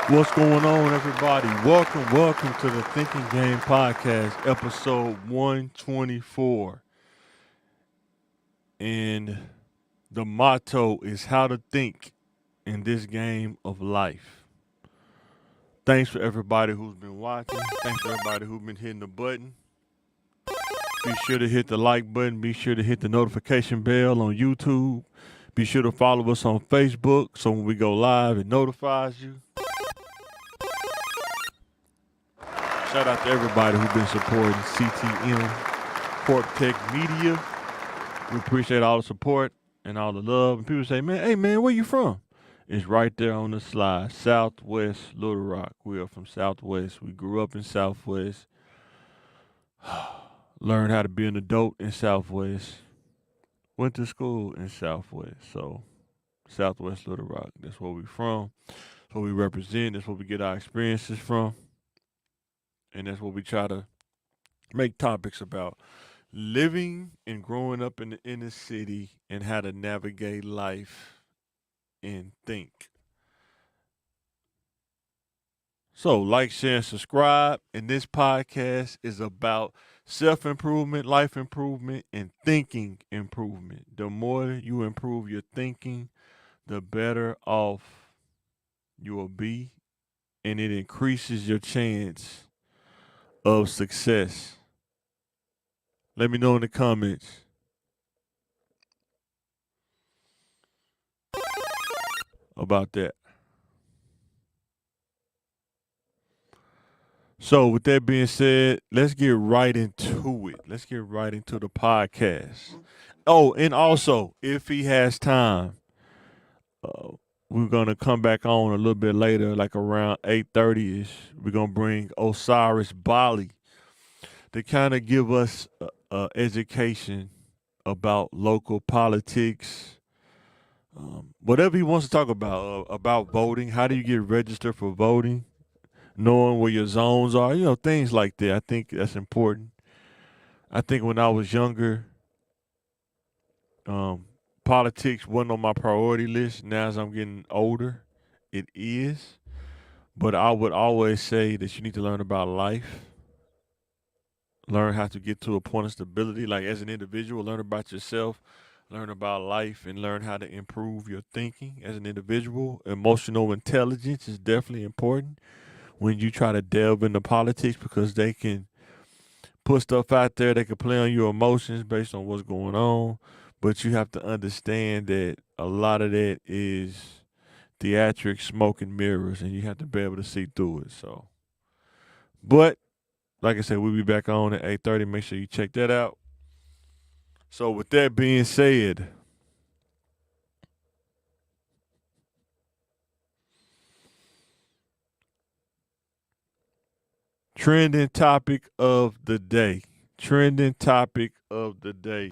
What's going on, everybody? Welcome to the Thinking Game Podcast, episode 124. And the motto is how to think in this game of life. Thanks for everybody who's been watching. Thanks for everybody who's been hitting the button. Be sure to hit the like button. Be sure to hit the notification bell on YouTube. Be sure to follow us on Facebook so when we go live, it notifies you. Shout out to everybody who's been supporting CTM Corp Tech Media. We appreciate all the support and all the love. And people say, man, hey, man, where you from? It's right there on the slide, Southwest Little Rock. We are from Southwest. We grew up in Southwest. Learned how to be an adult in Southwest. Went to school in Southwest. So, Southwest Little Rock. That's where we from. That's what we represent. That's where we get our experiences from. And that's what we try to make topics about. Living and growing up in the inner city and how to navigate life and think. So, like, share, and subscribe. And this podcast is about self improvement, life improvement, and thinking improvement. The more you improve your thinking, the better off you will be, and it increases your chance of success. Let me know in the comments about that. So, with that being said, let's get right into it. Let's get right into the podcast. Oh, and also, if he has time, uh, we're gonna come back on a little bit later, like around 8:30 ish. We're gonna bring Osiris Bali to kind of give us education about local politics, whatever he wants to talk about voting. How do you get registered for voting? Knowing where your zones are, things like that. I think that's important. I think when I was younger, um, politics wasn't on my priority list. Now, as I'm getting older, it is. But I would always say that you need to learn about life, learn how to get to a point of stability, like as an individual, learn about yourself, learn about life, and learn how to improve your thinking as an individual. Emotional intelligence is definitely important when you try to delve into politics because they can put stuff out there that can play on your emotions based on what's going on. But you have to understand that a lot of that is theatric smoke and mirrors, and you have to be able to see through it. So, but like I said, we'll be back on at 8:30. Make sure you check that out. So, with that being said, trending topic of the day. Trending topic of the day.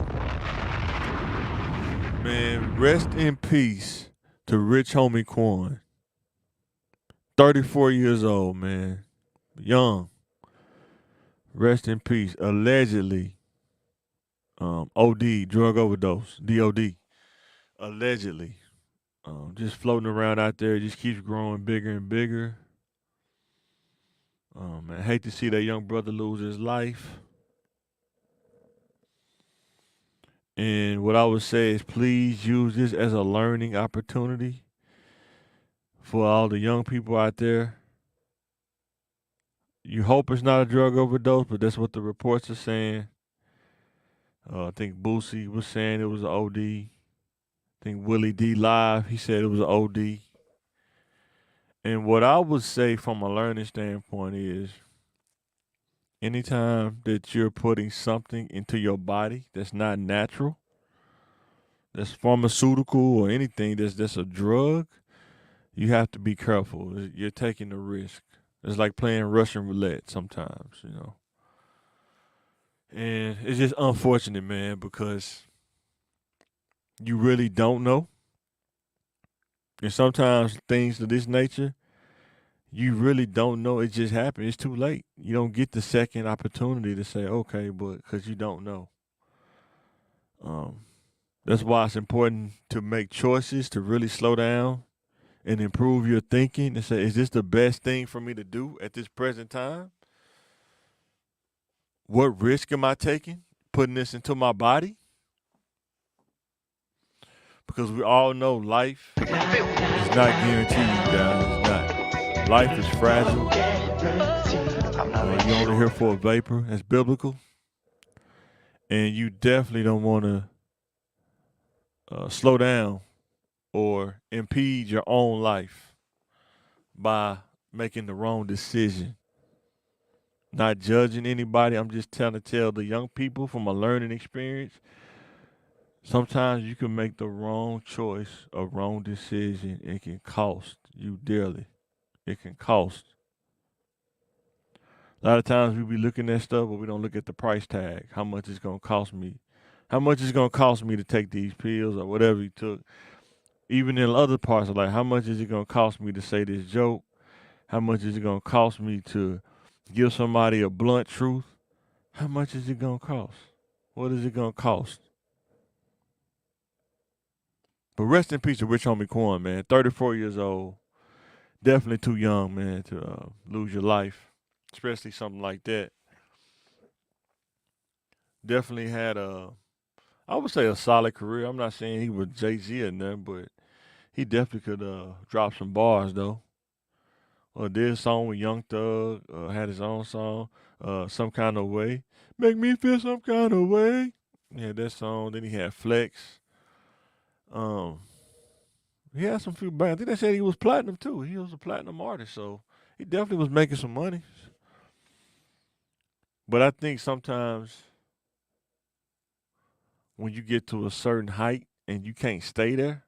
Man, rest in peace to Rich Homie Quan. 34 years old, man. Young. Rest in peace. Allegedly, OD, drug overdose, DOD. Allegedly. Just floating around out there. It just keeps growing bigger and bigger. Man, I hate to see that young brother lose his life. And what I would say is please use this as a learning opportunity for all the young people out there. You hope it's not a drug overdose, but that's what the reports are saying. I think Boosie was saying it was an OD. I think Willie D Live, he said it was an OD. And what I would say from a learning standpoint is anytime that you're putting something into your body that's not natural, that's pharmaceutical or anything that's a drug, you have to be careful. You're taking a risk. It's like playing Russian roulette sometimes. And it's just unfortunate, man, because you really don't know. And sometimes things of this nature, you really don't know. It just happened. It's too late. You don't get the second opportunity to say, okay, but because you don't know. Um, that's why it's important to make choices, to really slow down and improve your thinking and say, is this the best thing for me to do at this present time? What risk am I taking putting this into my body? Because we all know life is not guaranteed, guys. It's not. Life is fragile. You're only here for a vapor. That's biblical. And you definitely don't want to slow down or impede your own life by making the wrong decision. Not judging anybody. I'm just trying to tell the young people from a learning experience. Sometimes you can make the wrong choice, a wrong decision. It can cost you dearly. It can cost. A lot of times we be looking at stuff, but we don't look at the price tag. How much it's gonna cost me? How much it's gonna cost me to take these pills or whatever you took? Even in other parts of life, how much is it gonna cost me to say this joke? How much is it gonna cost me to give somebody a blunt truth? How much is it gonna cost? What is it gonna cost? But rest in peace to Rich Homie Quan, man. 34 years old. Definitely too young, man, to lose your life, especially something like that. Definitely had I would say a solid career. I'm not saying he was Jay-Z or nothing, but he definitely could drop some bars, though. Did a song with Young Thug, had his own song, Some Kind of Way. Make me feel some kind of way. He had that song. Then he had Flex. Um, he had some few bands. I think they said he was platinum too. He was a platinum artist, so he definitely was making some money. But I think sometimes when you get to a certain height and you can't stay there,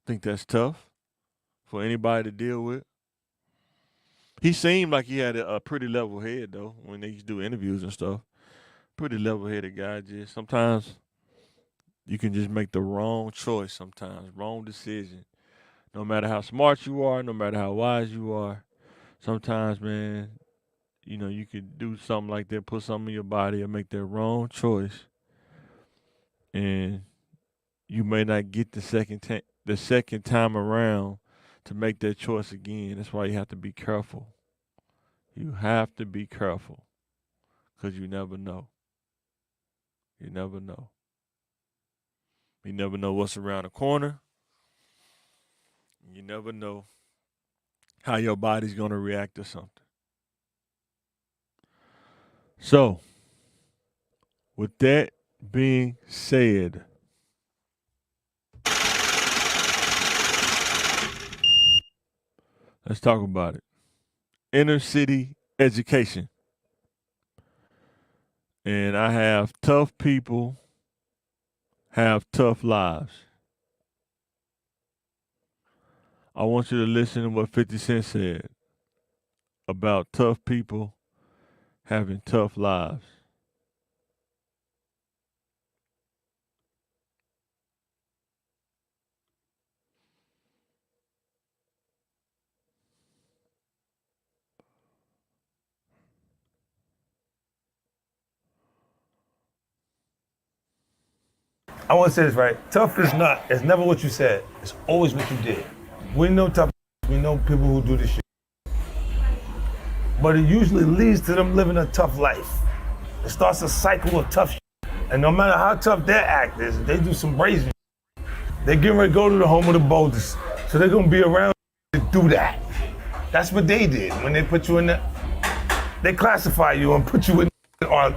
I think that's tough for anybody to deal with. He seemed like he had a pretty level head though when they used to do interviews and stuff. Pretty level headed guy. Just sometimes you can just make the wrong choice. Sometimes wrong decision. No matter how smart you are, no matter how wise you are, sometimes, man, you could do something like that, put something in your body, and make that wrong choice, and you may not get the second time around to make that choice again. That's why you have to be careful. You have to be careful because you never know. You never know. You never know what's around the corner. You never know how your body's going to react to something. So, with that being said, let's talk about it. Inner city education. And I have tough people have tough lives. I want you to listen to what 50 Cent said about tough people having tough lives. I want to say this right. Tough is not. It's never what you said. It's always what you did. We know tough. We know people who do this shit. But it usually leads to them living a tough life. It starts a cycle of tough shit. And no matter how tough their act is, they do some brazen shit. They getting ready to go to the home of the boldest. So they're going to be around to do that. That's what they did when they put you in there. They classify you and put you in on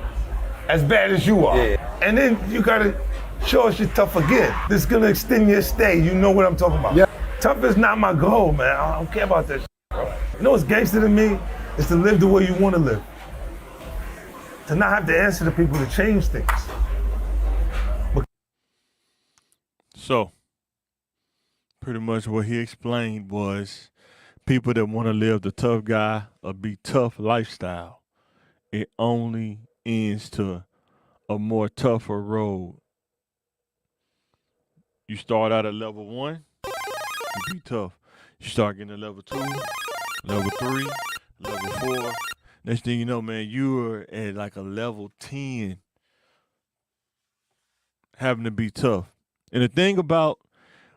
as bad as you are. Yeah. And then you got to show us you're tough again. This is gonna extend your stay. You know what I'm talking about. Yeah. Tough is not my goal, man. I don't care about that shit, bro. You know what's gangster to me? Is to live the way you want to live. To not have to answer to people to change things. So, pretty much what he explained was people that want to live the tough guy or be tough lifestyle, it only ends to a more tougher road. You start out at level 1, you be tough. You start getting to level 2, level 3, level 4. Next thing you know, man, you're at like a level 10 having to be tough. And the thing about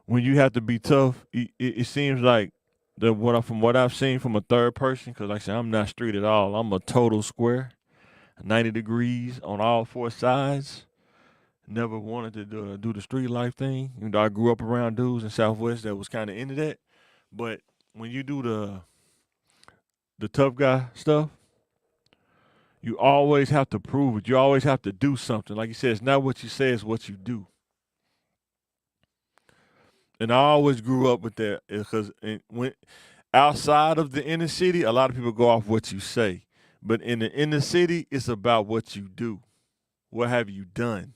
when you have to be tough, it seems like from what I've seen from a third person, because like I said, I'm not street at all. I'm a total square, 90 degrees on all four sides. Never wanted to do the street life thing. You know, I grew up around dudes in Southwest that was kind of into that. But when you do the tough guy stuff, you always have to prove it. You always have to do something. Like you said, it's not what you say, it's what you do. And I always grew up with that because when outside of the inner city, a lot of people go off what you say. But in the inner city, it's about what you do. What have you done?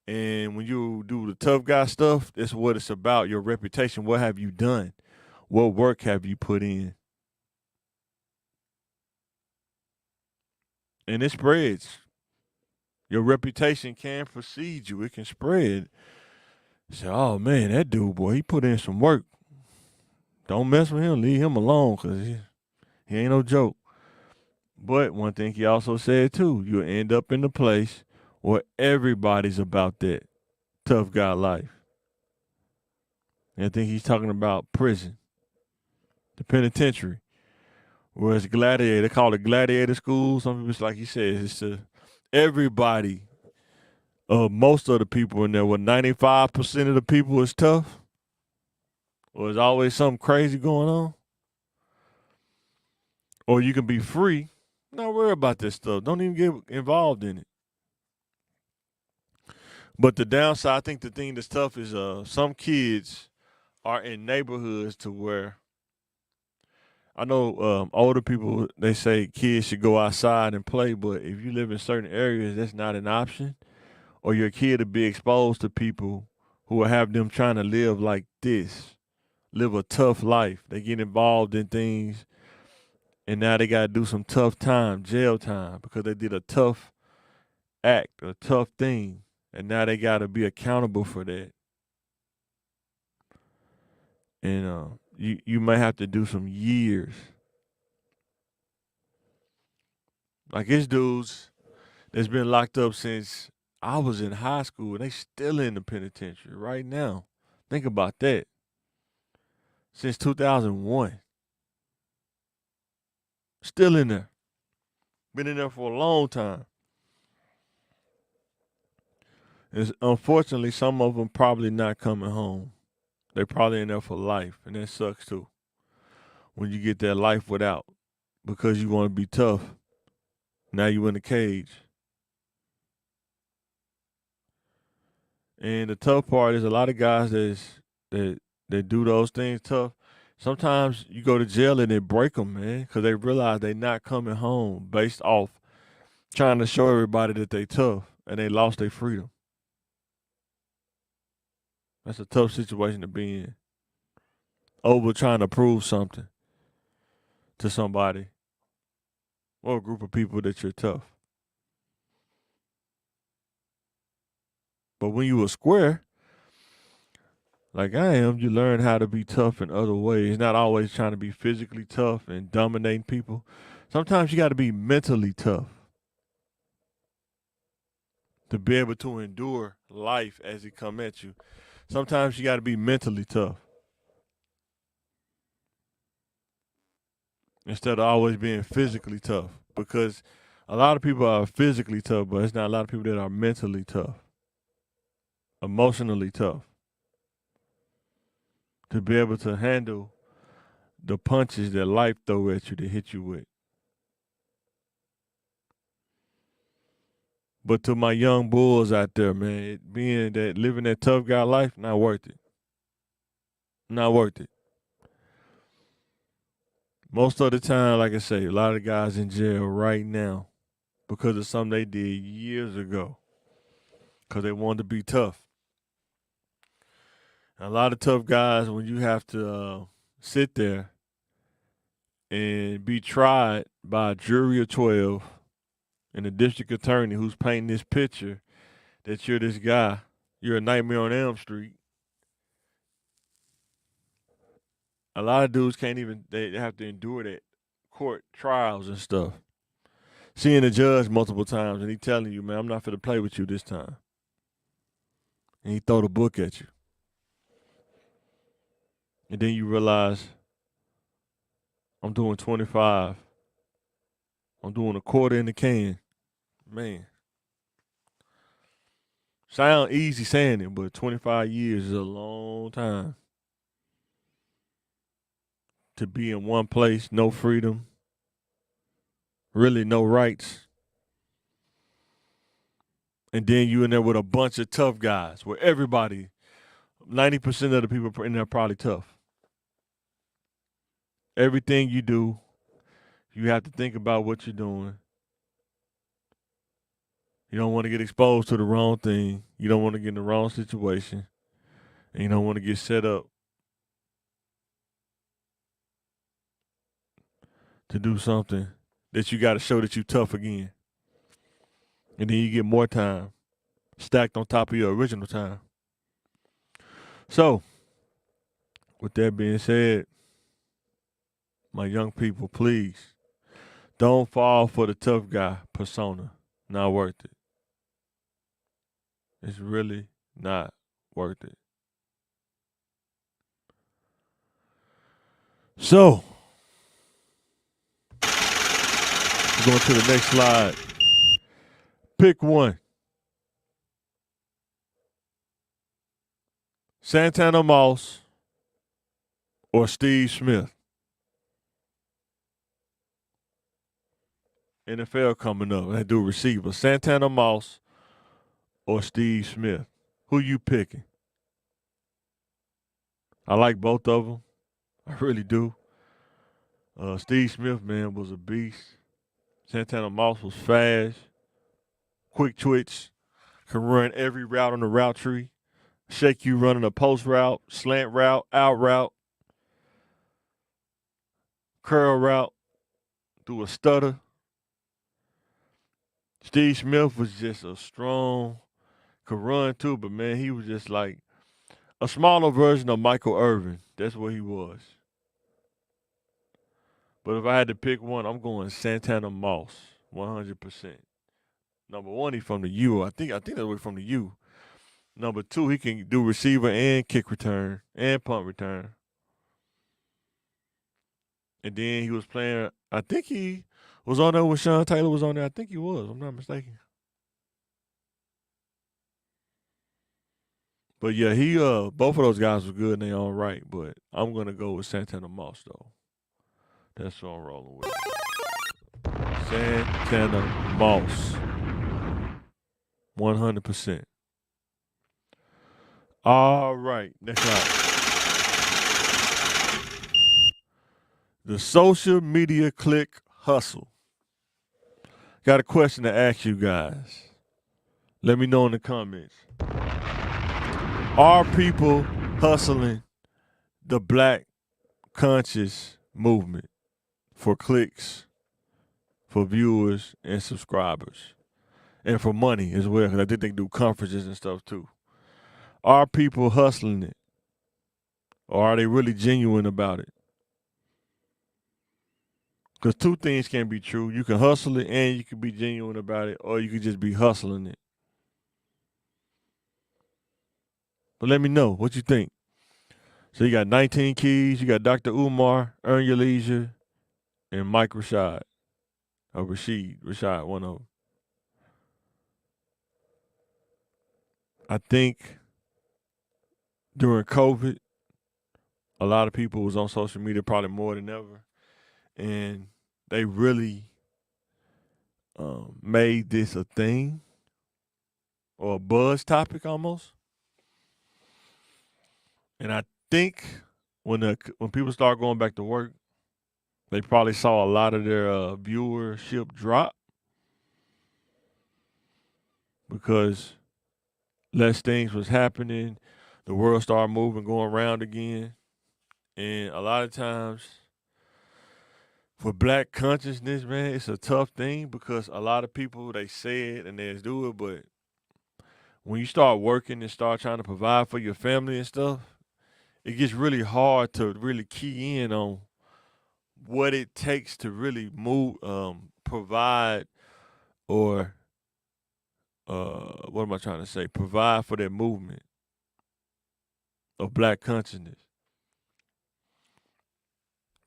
And when you do the tough guy stuff, that's what it's about. Your reputation. What have you done? What work have you put in? And it spreads. Your reputation can precede you. It can spread. Say, oh man, that dude, boy, he put in some work. Don't mess with him. Leave him alone, cause he ain't no joke. But one thing he also said too, you'll end up in the place where everybody's about that tough guy life. And I think he's talking about prison, the penitentiary, where it's gladiator. They call it gladiator school. Some people, it's like he says, it's to everybody. Most of the people in there, 95% of the people is tough, or there's always something crazy going on, or you can be free. Don't worry about this stuff. Don't even get involved in it. But the downside, I think the thing that's tough is some kids are in neighborhoods to where I know older people, they say kids should go outside and play, but if you live in certain areas, that's not an option. Or your kid to be exposed to people who will have them trying to live like this, live a tough life. They get involved in things, and now they got to do some tough time, jail time, because they did a tough act, a tough thing, and now they got to be accountable for that. And you may have to do some years. Like it's dudes that's been locked up since I was in high school, and they still in the penitentiary right now. Think about that. Since 2001, still in there. Been in there for a long time. And unfortunately, some of them probably not coming home. They probably in there for life, and that sucks too. When you get that life without, because you want to be tough. Now you in a cage. And the tough part is a lot of guys that do those things tough. Sometimes you go to jail and they break them, man, because they realize they not coming home based off trying to show everybody that they tough and they lost their freedom. That's a tough situation to be in. Over trying to prove something to somebody or a group of people that you're tough. But when you a square, like I am, you learn how to be tough in other ways. Not always trying to be physically tough and dominating people. Sometimes you got to be mentally tough to be able to endure life as it come at you. Sometimes you got to be mentally tough instead of always being physically tough, because a lot of people are physically tough, but it's not a lot of people that are mentally tough, emotionally tough, to be able to handle the punches that life throw at you to hit you with. But to my young bulls out there, man, being that living that tough guy life, not worth it. Not worth it. Most of the time, like I say, a lot of guys in jail right now because of something they did years ago. Because they wanted to be tough. And a lot of tough guys, when you have to sit there and be tried by a jury of 12 and a district attorney who's painting this picture that you're this guy, you're a nightmare on Elm Street. A lot of dudes can't even, they have to endure that court trials and stuff. Seeing the judge multiple times and he telling you, man, I'm not finna play with you this time. And he throw the book at you. and then you realize I'm doing 25. I'm doing a quarter in the can. Man, sound easy saying it, but 25 years is a long time to be in one place, no freedom, really no rights. And then you in there with a bunch of tough guys where everybody, 90% of the people in there are probably tough. Everything you do, you have to think about what you're doing. You don't want to get exposed to the wrong thing. You don't want to get in the wrong situation. And you don't want to get set up to do something that you got to show that you're tough again. And then you get more time stacked on top of your original time. So, with that being said, my young people, please don't fall for the tough guy persona. Not worth it. It's really not worth it. So, going to the next slide. Pick one. Santana Moss or Steve Smith. NFL coming up. They do receiver. Santana Moss or Steve Smith. Who you picking? I like both of them. I really do. Steve Smith, man, was a beast. Santana Moss was fast, quick twitch, can run every route on the route tree, shake you running a post route, slant route, out route, curl route, do a stutter. Steve Smith was just a strong, could run too, but man, he was just like a smaller version of Michael Irvin. That's what he was. But if I had to pick one, I'm going Santana Moss, 100%. Number one, he's from the U. I think that was from the U. Number two, he can do receiver and kick return and punt return. And then he was playing. I think he was on there when Sean Taylor was on there. I think he was. I'm not mistaken. But yeah, he both of those guys were good in their own right. But I'm gonna go with Santana Moss though. That's what I'm rolling with. Santana Moss, 100%. All right, next line. The social media click hustle. Got a question to ask you guys. Let me know in the comments. Are people hustling the black conscious movement for clicks, for viewers and subscribers, and for money as well? Because I think they do conferences and stuff too. Are people hustling it, or are they really genuine about it? Because two things can be true. You can hustle it and you can be genuine about it, or you could just be hustling it. But let me know what you think. So you got 19 Keys, you got Dr. Umar, Earn Your Leisure, and Mike Rashad. Or Rashad, one of them. I think during COVID, a lot of people was on social media probably more than ever. And they really made this a thing or a buzz topic almost. And I think when people start going back to work, they probably saw a lot of their viewership drop because less things was happening. The world started moving, going around again. And a lot of times for black consciousness, man, it's a tough thing because a lot of people, they say it and they do it, but when you start working and start trying to provide for your family and stuff, it gets really hard to really key in on what it takes to really move, provide, or what am I trying to say? Provide for that movement of black consciousness.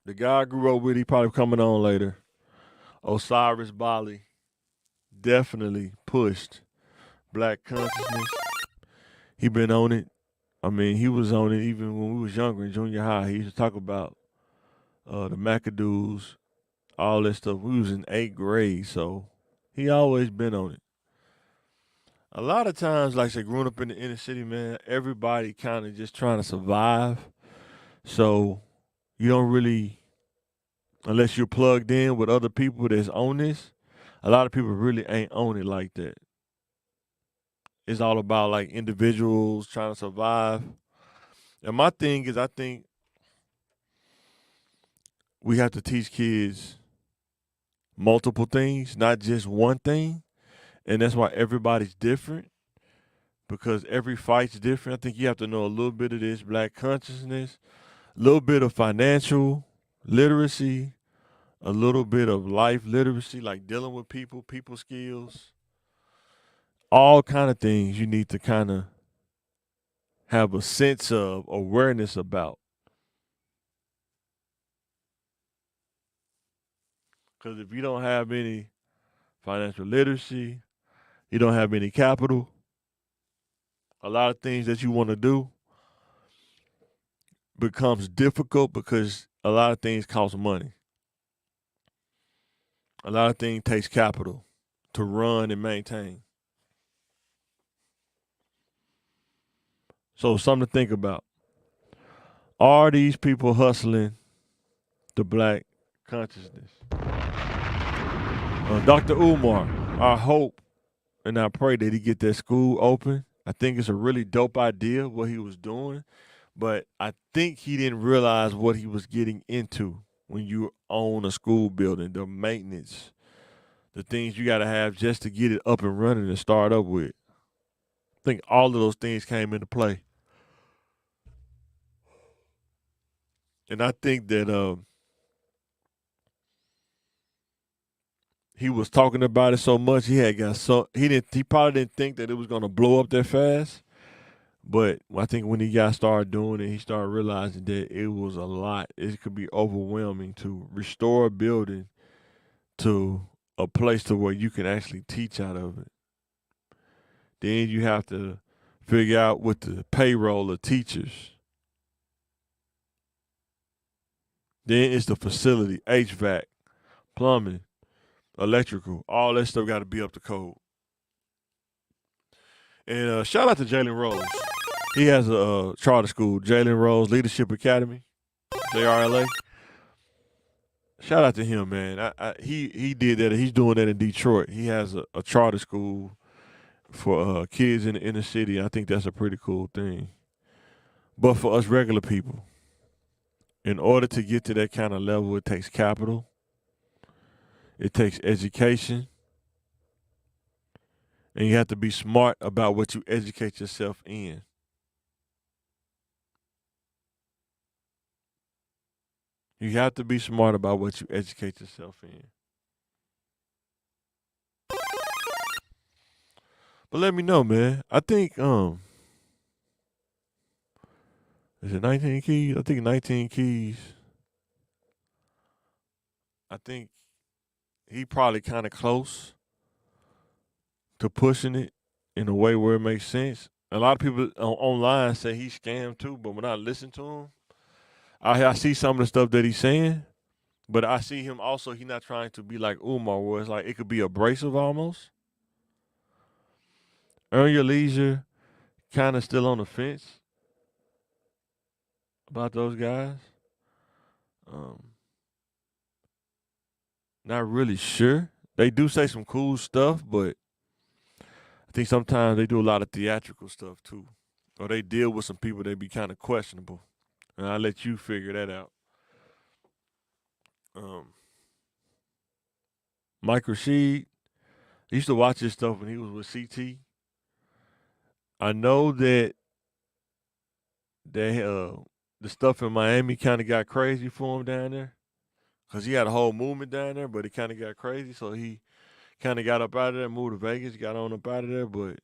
The guy I grew up with, he probably coming on later. Osiris Bali definitely pushed black consciousness. He been on it. I mean, he was on it even when we was younger in junior high. He used to talk about the McAdoos, all that stuff. We was in 8th grade, so he always been on it. A lot of times, like I said, growing up in the inner city, man, everybody kind of just trying to survive. So you don't really, unless you're plugged in with other people that's on this, a lot of people really ain't on it like that. It's all about like individuals trying to survive. And my thing is, I think we have to teach kids multiple things, not just one thing. And that's why everybody's different because every fight's different. I think you have to know a little bit of this black consciousness, a little bit of financial literacy, a little bit of life literacy, like dealing with people skills, all kind of things you need to kind of have a sense of awareness about. Because if you don't have any financial literacy, you don't have any capital, a lot of things that you want to do becomes difficult because a lot of things cost money. A lot of things takes capital to run and maintain. So something to think about. Are these people hustling the black consciousness? Dr. Umar, I hope and I pray that he get that school open. I think it's a really dope idea what he was doing, but I think he didn't realize what he was getting into when you own a school building, the maintenance, the things you got to have just to get it up and running and start up with. I think all of those things came into play. And I think that he was talking about it so much he probably didn't think that it was gonna blow up that fast. But I think when he got started doing it, he started realizing that it was a lot. It could be overwhelming to restore a building to a place to where you can actually teach out of it. Then you have to figure out with the payroll of teachers. Then it's the facility, HVAC, plumbing, electrical, all that stuff got to be up to code. And shout out to Jalen Rose. He has a charter school, Jalen Rose Leadership Academy, JRLA. Shout out to him, man. He did that. He's doing that in Detroit. He has a charter school for kids in the inner city. I think that's a pretty cool thing. But for us regular people, in order to get to that kind of level, it takes capital, it takes education, and you have to be smart about what you educate yourself in. You have to be smart about what you educate yourself in. But let me know, man. I think is it 19 keys? I think 19 keys. I think he probably kind of close to pushing it in a way where it makes sense. A lot of people online say he scammed too, but when I listen to him, I see some of the stuff that he's saying, but I see him also. He's not trying to be like Umar, where it's like it could be abrasive almost. Earn your leisure, kind of still on the fence about those guys. Um, Not really sure. They do say some cool stuff, but I think sometimes they do a lot of theatrical stuff too, or they deal with some people that be kind of questionable. And I'll let you figure that out. Um, Mike Rashid, I used to watch his stuff when he was with CT. I know that they the stuff in Miami kind of got crazy for him down there because he had a whole movement down there, but it kind of got crazy, so he kind of got up out of there, moved to Vegas, got on up out of there, but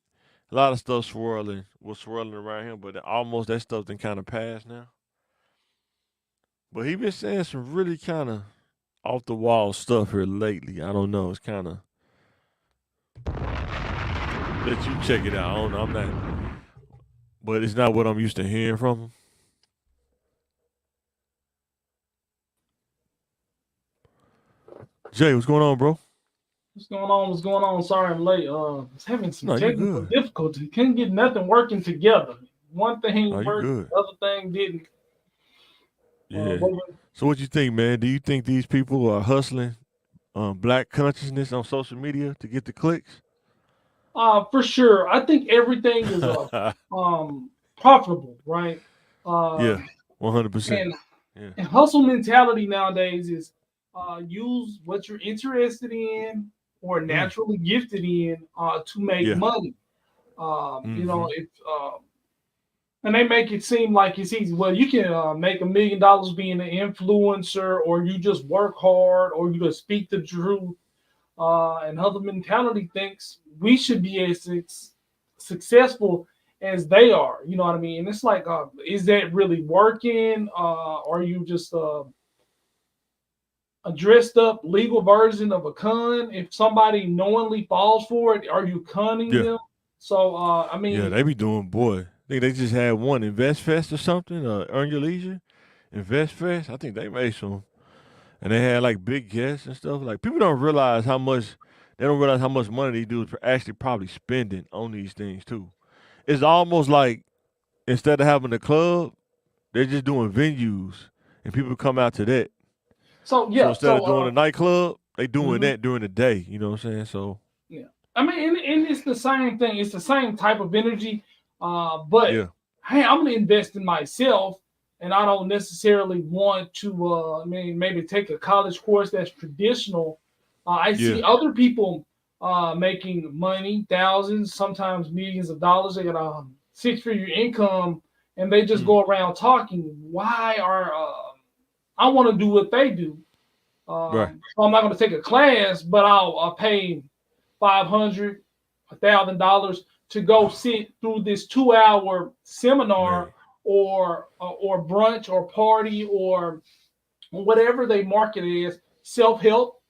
a lot of stuff was swirling around him, but almost that stuff then kind of passed now. But he been saying some really kind of off the wall stuff here lately. I don't know. It's kind of let you check it out. I don't know. I'm not, but it's not what I'm used to hearing from him. Jay, what's going on, bro? What's going on? What's going on? Sorry I'm late. I was having some No, you technical good. difficulty. Couldn't get nothing working together. One No, thing you worked, good. the other thing didn't. Yeah. Wasn't- So what you think, man? Do you think these people are hustling black consciousness on social media to get the clicks? for sure. I think everything is profitable, right? Yeah, Um, 100%. and Yeah. and hustle mentality nowadays is use what you're interested in or Mm, naturally gifted in to make yeah. money. Mm-hmm. If and they make it seem like it's easy. Well, you can make $1 million being an influencer, or you just work hard, or you just speak the truth. And other mentality thinks we should be as successful as they are. You know what I mean? And it's like, is that really working? Are you just a dressed up legal version of a con? If somebody knowingly falls for it, are you conning Yeah. them? So, Yeah, they be doing, boy. I think they just had one Invest Fest or something, Earn Your Leisure. Invest Fest. I think they made some. And they had like big guests and stuff. Like people don't realize how much they don't realize how much money these dudes are actually probably spending on these things too. It's almost like instead of having a club, they're just doing venues and people come out to that. so So yeah, instead of so doing a nightclub, they doing mhm. that during the day. You know what I'm saying? So Yeah. I mean, and it's the same thing. It's the same type of energy. But yeah, hey, I'm gonna invest in myself, and I don't necessarily want to. I mean, maybe take a college course that's traditional. I yeah, see other people making money, thousands, sometimes millions of dollars. They got a six-figure income, and they just mm, go around talking. Why are I want to do what they do? right, So I'm not going to take a class, but I'll pay 500, $1,000 to go sit through this 2 hour man. seminar or brunch or party or whatever they market it as self help.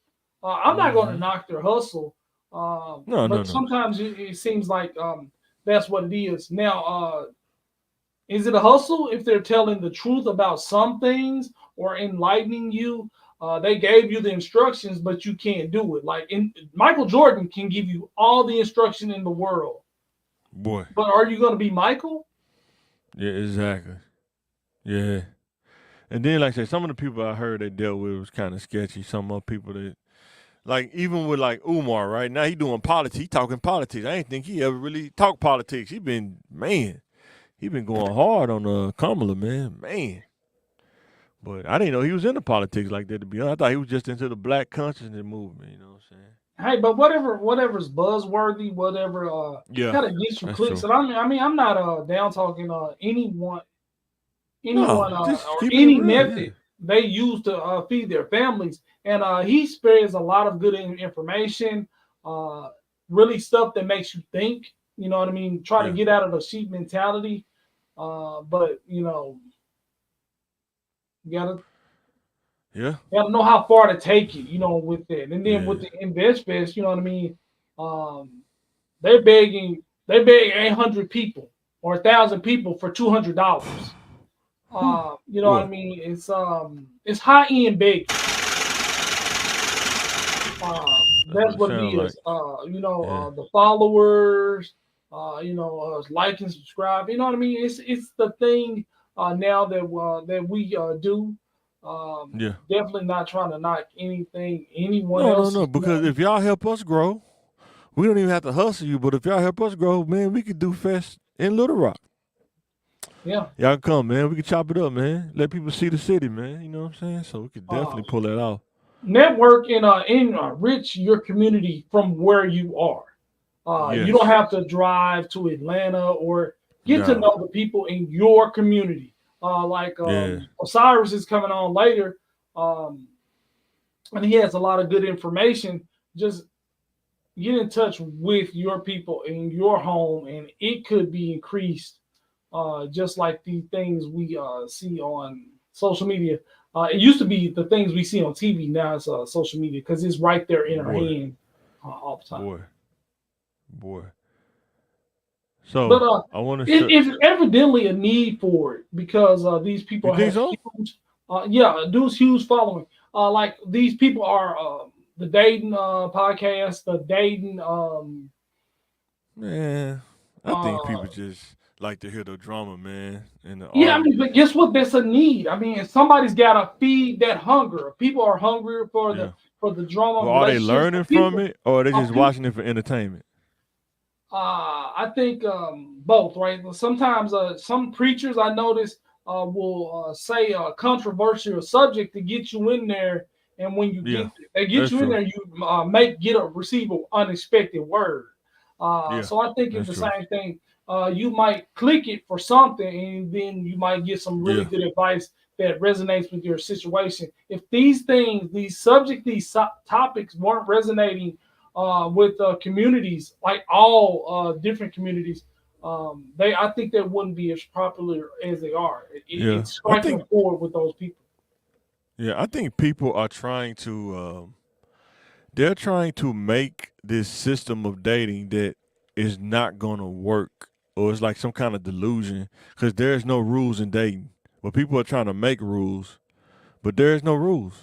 I'm not going to Mm-hmm. knock their hustle, No, no, but no. sometimes it seems like that's what it is. Now, is it a hustle if they're telling the truth about some things or enlightening you? They gave you the instructions, but you can't do it. Michael Jordan can give you all the instruction in the world, Boy. but are you going to be Michael? Yeah, exactly. Yeah. And then, like I said, some of the people I heard they dealt with was kind of sketchy. Some of the people that, like, even with like Umar, right now he doing politics, he talking politics. I ain't think he ever really talked politics. He been, man, he been going hard on Kamala, man. But I didn't know he was into politics like that. To be honest, I thought he was just into the black consciousness movement. You know what I'm saying? Hey, but whatever's buzzworthy, whatever Yeah, kind of gets you that's clicks. true. And I mean, I'm not down talking anyone No, just or keeping it any real. Yeah, method they use to feed their families. And he spreads a lot of good information, uh, really stuff that makes you think. You know what I mean? Try to yeah, get out of the sheep mentality. But you yeah, gotta know how far to take it. With that, and then with yeah. the invest fest, you know what I mean? Um, they beg 800 people or 1,000 people for $200. Whew, You know what I boy, mean? It's high end begging. that's what That's it what it sounds like. is. Yeah, The followers, like and subscribe. You know what I mean? It's the thing now that we do. yeah. Definitely not trying to knock anyone No, no, else no. is Because doing. if y'all help us grow, we don't even have to hustle you. But if y'all help us grow, man, we could do fest in Little Rock. Yeah. Y'all can come, man. We can chop it up, man. Let people see the city, man. You know what I'm saying? So we could Uh, definitely pull that off. Network and enrich your community from where you are. You don't Yes. have to drive to Atlanta or get to No. know the people in your community. Like Yeah. Osiris is coming on later, um, and he has a lot of good information. Just get in touch with your people in your home, and it could be increased, just like the things we see on. social media. It used to be the things we see on TV. Now it's social media because it's right there in our boy, hand all the time. boy, boy. But So I want to show. it's evidently a need for it because these You people think have so? huge, yeah, dude's huge following. Like these people are the dating podcast, the dating, Man, I think uh, people just like to hear the drama, man, and the yeah. I mean, arguing. but guess what? That's a need. I mean, somebody's got to feed that hunger. People are hungry Yeah. for the drama, Well, are they relationships. learning from it, or are they just People watching it for entertainment? I think both, right? Sometimes some preachers I notice will say a controversial subject to get you in there, and when you Yeah, they get that's you in true. there, you receive an unexpected word. Yeah, So I think it's that's the true. same thing. You might click it for something, and then you might get some really Yeah, good advice that resonates with your situation. If these things, topics weren't resonating with communities, like all different communities, I think they wouldn't be as popular as they are. yeah. It's I striking a think, chord with those people. yeah, I think people are trying to, they're trying to make this system of dating that is not gonna work, or it's like some kind of delusion, because there's no rules in dating. But people are trying to make rules, but there's no rules,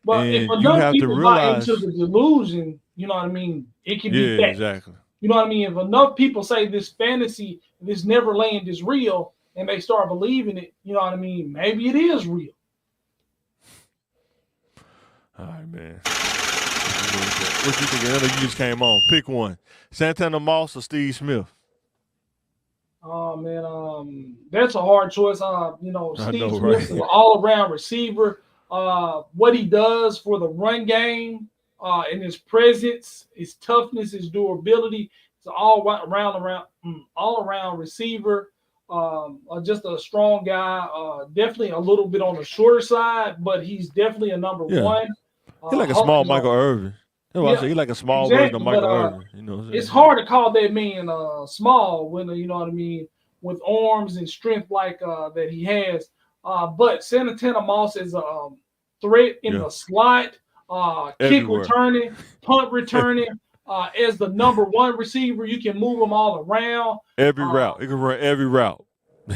But if and you enough have to people buy into realize, the delusion, you know what I mean, it can be yeah, that. exactly. You know what I mean? If enough people say this fantasy, this Neverland is real, and they start believing it, you know what I mean? Maybe it is real. All right, man. What you thinking? I know you just came on. Pick one: Santana Moss or Steve Smith. Oh man, that's a hard choice. I Steve know, Smith is an right? all-around receiver. What he does for the run game, and his presence, his toughness, his durability, it's all around receiver. Just a strong guy. Definitely a little bit on the shorter side, but he's definitely a number Yeah, one. he like a small You know, Michael Irvin. That's why I yeah, say he like a small version of exactly. But Michael Irvin. You know what I'm it's saying? hard to call that man small when you know what I mean, with arms and strength like that he has. But Santana Moss is a threat in Yeah, the slot, kick everywhere, returning, punt returning. As the number one receiver, you can move him all around. every Uh, route. He can run every route,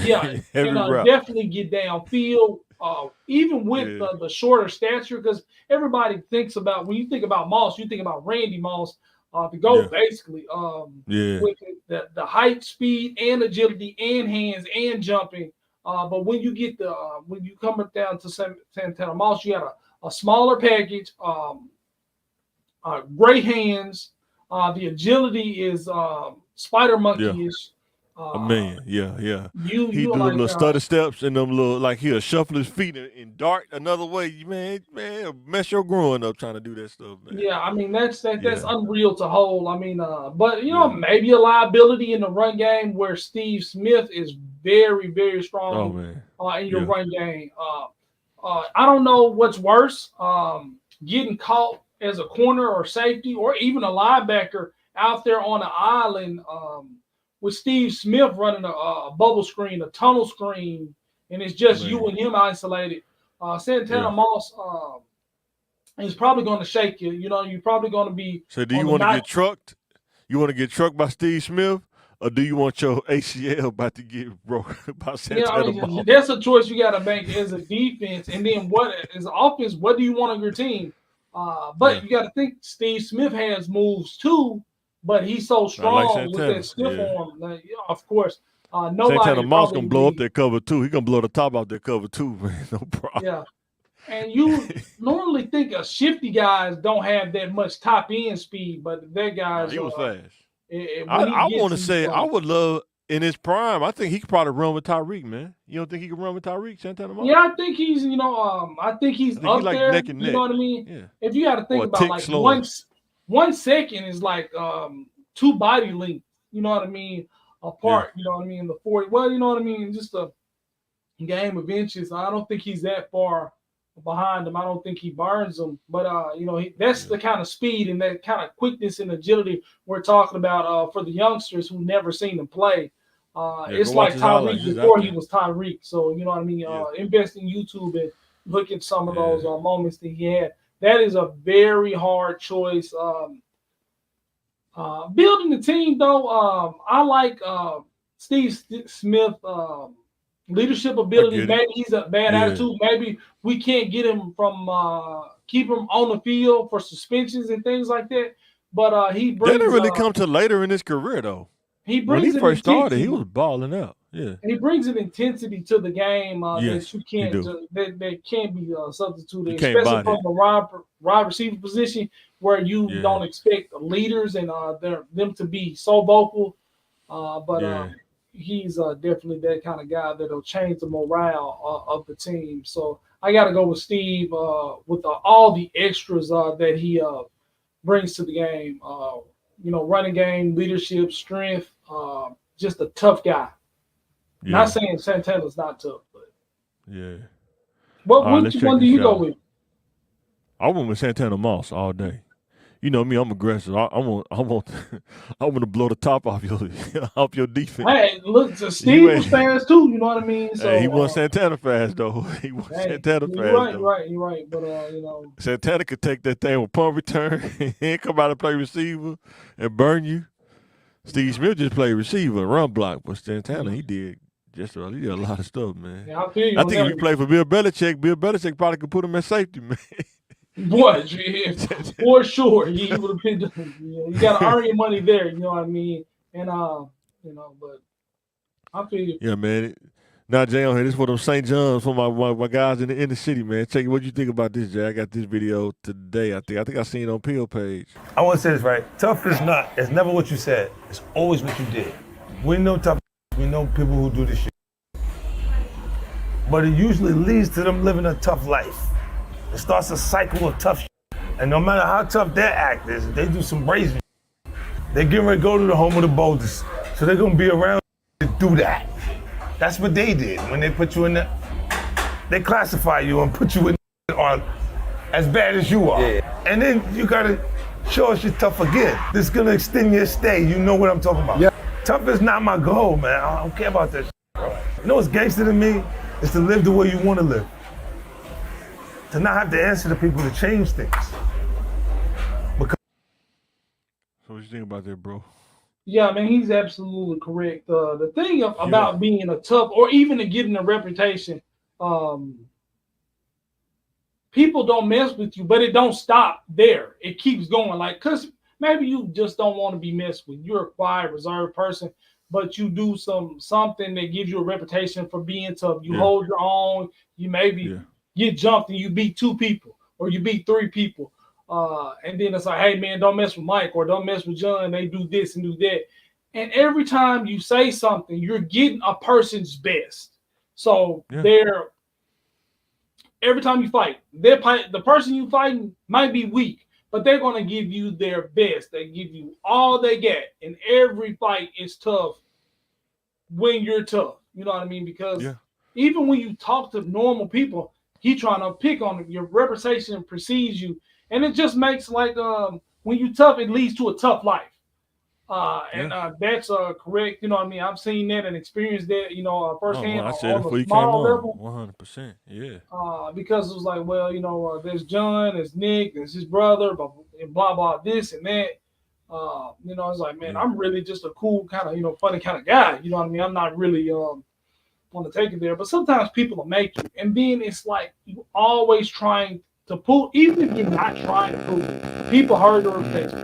yeah, and every route. definitely get downfield. Even with Yeah, the shorter stature, because everybody thinks about when you think about Moss, you think about Randy Moss, the yeah, GOAT, basically. yeah, With the height, speed, and agility, and hands, and jumping. But when you get when you come down to Santana Moss, you got a smaller package, great hands. The agility is spider yeah. monkey-ish. A Uh, man, yeah, yeah. He you do them like little stutter steps and them little like he'll shuffle his feet and dart another way. Man, it'll mess your growing up trying to do that stuff, man. Yeah, I mean that's Yeah, unreal to hold. I mean, but yeah. maybe a liability in the run game where Steve Smith is very, very Oh strong man, in your yeah. run game. I don't know what's worse, getting caught as a corner or safety or even a linebacker out there on an island with Steve Smith running a bubble screen, a tunnel screen, and it's just you Man, and him isolated. Santana yeah. Moss. He's probably going to shake you. You know, you're probably going to be So do on you the want to night. get trucked? You want to get trucked by Steve Smith, or do you want your ACL about to get broken by Yeah, I Santana mean, Moss? that's a choice you got to make as a defense. And then what as offense, what do you want on your team? But Yeah, you got to think Steve Smith has moves too, but he's so not like strong with that Santana. stiff Yeah, arm. Yeah, of course, Santana nobody Moss probably gonna in the blow up league. that cover too. He gonna blow the top off that cover too, man. No problem. Yeah. And you normally think shifty guys don't have that much top end speed, but that No, guy's he was fast. when he I want gets to in, say I would love in his prime. I think he could probably run with Tyreek, man. You don't think he could run with Tyreek Santana Moss? yeah, I think he's I think he's I think he up like there. neck and You know neck. what I mean? Yeah, If you got to or think a about tick like slower. 1 second is like two body lengths. You know what I mean? Yeah, Apart. You know what I mean? The 40. Well, you know what I mean? Just a game of inches. I don't think he's that far behind him. I don't think he burns them. But that's yeah, the kind of speed and that kind of quickness and agility we're talking about for the youngsters who never seen him play. Yeah, go It's watch like his highlights. Tyreek It's out before he there. was Tyreek. So you know what I mean. Yeah, Invest in YouTube and look at some of those yeah. moments that he had. That is a very hard choice. Building the team though, I like Steve Smith leadership I ability. get it. Maybe he's a bad Yeah. attitude. Maybe we can't get him from keep him on the field for suspensions and things like that. But That didn't really come to later in his career though. he When he brings an first started, he intensity. was balling out. Yeah. And he brings an intensity to the game that Yes, you he can't do. that can't be You substituted, can't especially buy from that. a wide receiver position where you Yeah. don't expect leaders and them to be so vocal. But Yeah. he's definitely that kind of guy that'll change the morale of the team. So I got to go with Steve with all the extras that he brings to the game. Running game, leadership, strength, just a tough guy. Not Yeah. saying Santana's not tough, but Yeah. what All right, which let's check one do this you go out. with? I went with Santana Moss all day. You know me, I'm aggressive. I want to blow the top off your off your defense. Hey, look, You Steve ain't was fast too. You know what I mean? hey, he So, wasn't Santana fast though. He wasn't hey, Santana you're fast right, though. you're right. But Santana could take that thing with punt return and come out and play receiver and burn you. Steve Smith just played receiver, run block, but Santana he did a lot of stuff, man. yeah, I feel you I on think if that he one. played for Bill Belichick probably could put him at safety, man. Boy, yeah, for sure, he would have been. You got to earn your money there. You know what I mean? And but I feel you. Yeah, man. Now, Jay, on here, this is for them St. John's, for my guys in the inner city, man. Check it. What you think about this, Jay? I got this video today. I think I seen it on Peel page. I want to say this right. Tough is not. It's never what you said. It's always what you did. We know tough. We know people who do this shit. But it usually leads to them living a tough life. It starts a cycle of tough shit. And no matter how tough their act is, they do some brazen shit. They get ready to go to the home of the boldest. So they're gonna be around to do that. That's what they did when they put you in the. They classify you and put you in on as bad as you are. Yeah. And then you gotta show us you're tough again. This is gonna extend your stay. You know what I'm talking about. Yeah. Tough is not my goal, man. I don't care about that shit, bro. You know what's gangster to me? Is to live the way you want to live. To not have to answer to people to change things. Because So what you think about that, bro? Yeah, man, he's absolutely correct. The thing about being a tough, or even to getting a reputation, people don't mess with you, but it don't stop there. It keeps going. Like, cause maybe you just don't want to be messed with. You're a quiet, reserved person, but you do something that gives you a reputation for being tough. You hold your own. You maybe get jumped and you beat 2 people or you beat 3 people. And then it's like, hey man, don't mess with Mike or don't mess with John. They do this and do that. And every time you say something, you're getting a person's best. So every time you fight, the person you fighting might be weak, but they're gonna give you their best. They give you all they get, and every fight is tough when you're tough. You know what I mean? Because even when you talk to normal people, he trying to pick on your reputation precedes you, and it just makes like when you tough, it leads to a tough life. And that's correct. You know what I mean? I've seen that and experienced that, firsthand I said it on before a you came small on. level. 100%. Yeah. Because it was like, well, there's John, there's Nick, there's his brother, and blah, blah, this and that. It's like, man, I'm really just a cool kind of, funny kind of guy. You know what I mean? I'm not really want to take it there. But sometimes people will make you. And then it's like you always trying to pull, even if you're not trying to pull it, people hurt your reputation.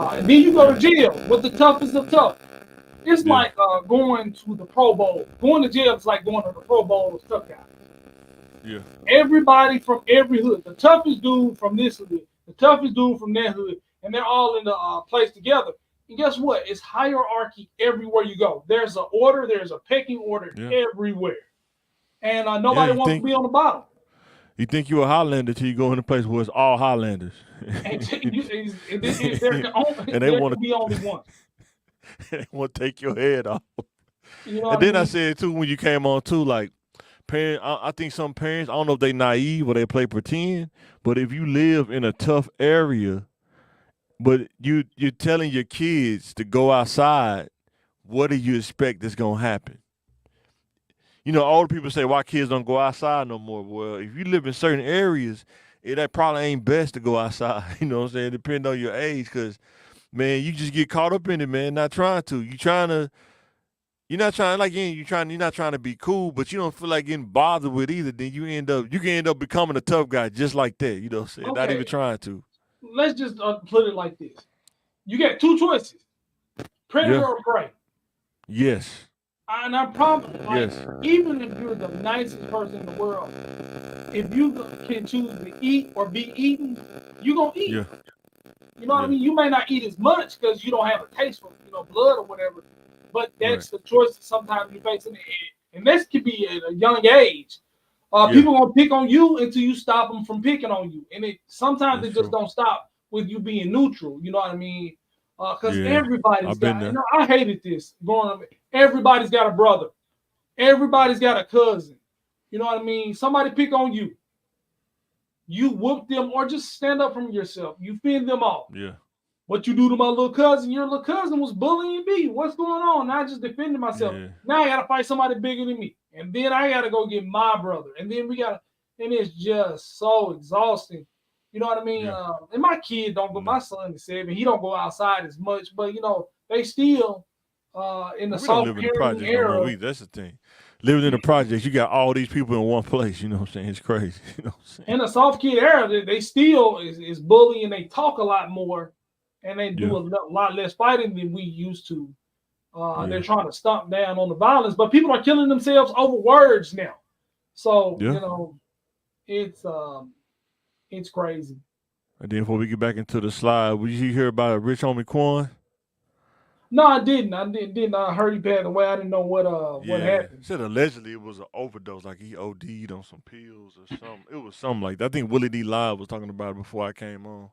And then you go to jail with the toughest of tough. It's like going to the Pro Bowl. Going to jail is like going to the Pro Bowl with tough guys. Yeah. Everybody from every hood, the toughest dude from this hood, the toughest dude from that hood, and they're all in the place together. And guess what? It's hierarchy everywhere you go. There's an order. There's a pecking order everywhere. And nobody wants to be on the bottom. You think you're a Highlander till you go in a place where it's all Highlanders. And they want to be only one. They want to take your head off. You know and then I said, too, when you came on, too, like, parents, I think some parents, I don't know if they naive or they play pretend, but if you live in a tough area, but you're telling your kids to go outside what do you expect that's gonna happen? You know, older people say why kids don't go outside no more. Well, if you live in certain areas, that probably ain't best to go outside. You know what I'm saying? Depending on your age, because man, you just get caught up in it, man. Not trying to. You're not trying like you're not trying to be cool, but you don't feel like getting bothered with either. Then you can end up becoming a tough guy just like that. You know what I'm saying? Not even Okay, trying to. let's just put it like this: you got two choices: predator Yeah. or prey. Yes. And I promise, like, Yes. even if you're the nicest person in the world, if you can choose to eat or be eaten, you gonna eat. Yeah. You know what I Yeah. mean? You may not eat as much because you don't have a taste for, blood or whatever. But Right. that's the choice that sometimes you face in the head. And this could be at a young age. Yeah. People gonna pick on you until you stop them from picking on you. And sometimes That's it just true. don't stop with you being neutral. You know what I mean? Because Yeah. everybody's I've been got. there. I hated this growing up. Everybody's got a brother. Everybody's got a cousin. You know what I mean? Somebody pick on you. You whoop them or just stand up from yourself. You fend them off. Yeah. What you do to my little cousin? Your little cousin was bullying me. What's going on? I just defended myself. Yeah. Now I gotta fight somebody bigger than me, and then I gotta go get my brother, and then we gotta, and it's just so exhausting. You know what I mean? Yeah. And my kid don't go. No. My son is 7. He don't go outside as much, but they still in the We don't soft live in the parenting projects no more. era. That's the thing. Living in the projects, you got all these people in one place. You know what I'm saying? It's crazy. You know what I'm saying? In the soft kid era, they still is bullying. They talk a lot more, and they Yeah. do a lot less fighting than we used to. They're Yeah. trying to stomp down on the violence, but people are killing themselves over words now. So Yeah. it's crazy. And then before we get back into the slide, would you hear about a rich homie Quan? No, I didn't. I didn't. I heard he passed away. I didn't know what Yeah. happened. Said allegedly it was an overdose, like he OD'd on some pills or something. It was something like that. I think Willie D Live was talking about it before I came on.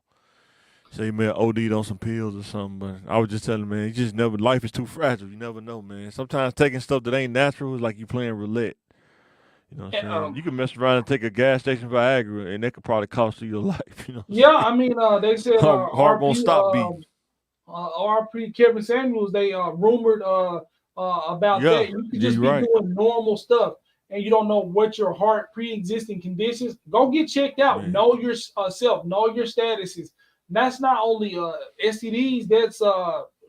Say he may have OD'd on some pills or something, but I was just telling him, man, you just never life is too fragile. You never know, man. Sometimes taking stuff that ain't natural is like you playing roulette. You know what I'm And, saying? You can mess around and take a gas station Viagra and that could probably cost you your life. You know what yeah, I'm saying? I mean, they said Heart won't RP stop beating. RP Kevin Samuels. They rumored about Yeah. that. You could Yeah, just you're be right. doing normal stuff, and you don't know what your heart pre-existing conditions. Go get checked out. Man. Know your self. Know your statuses. That's not only STDs. That's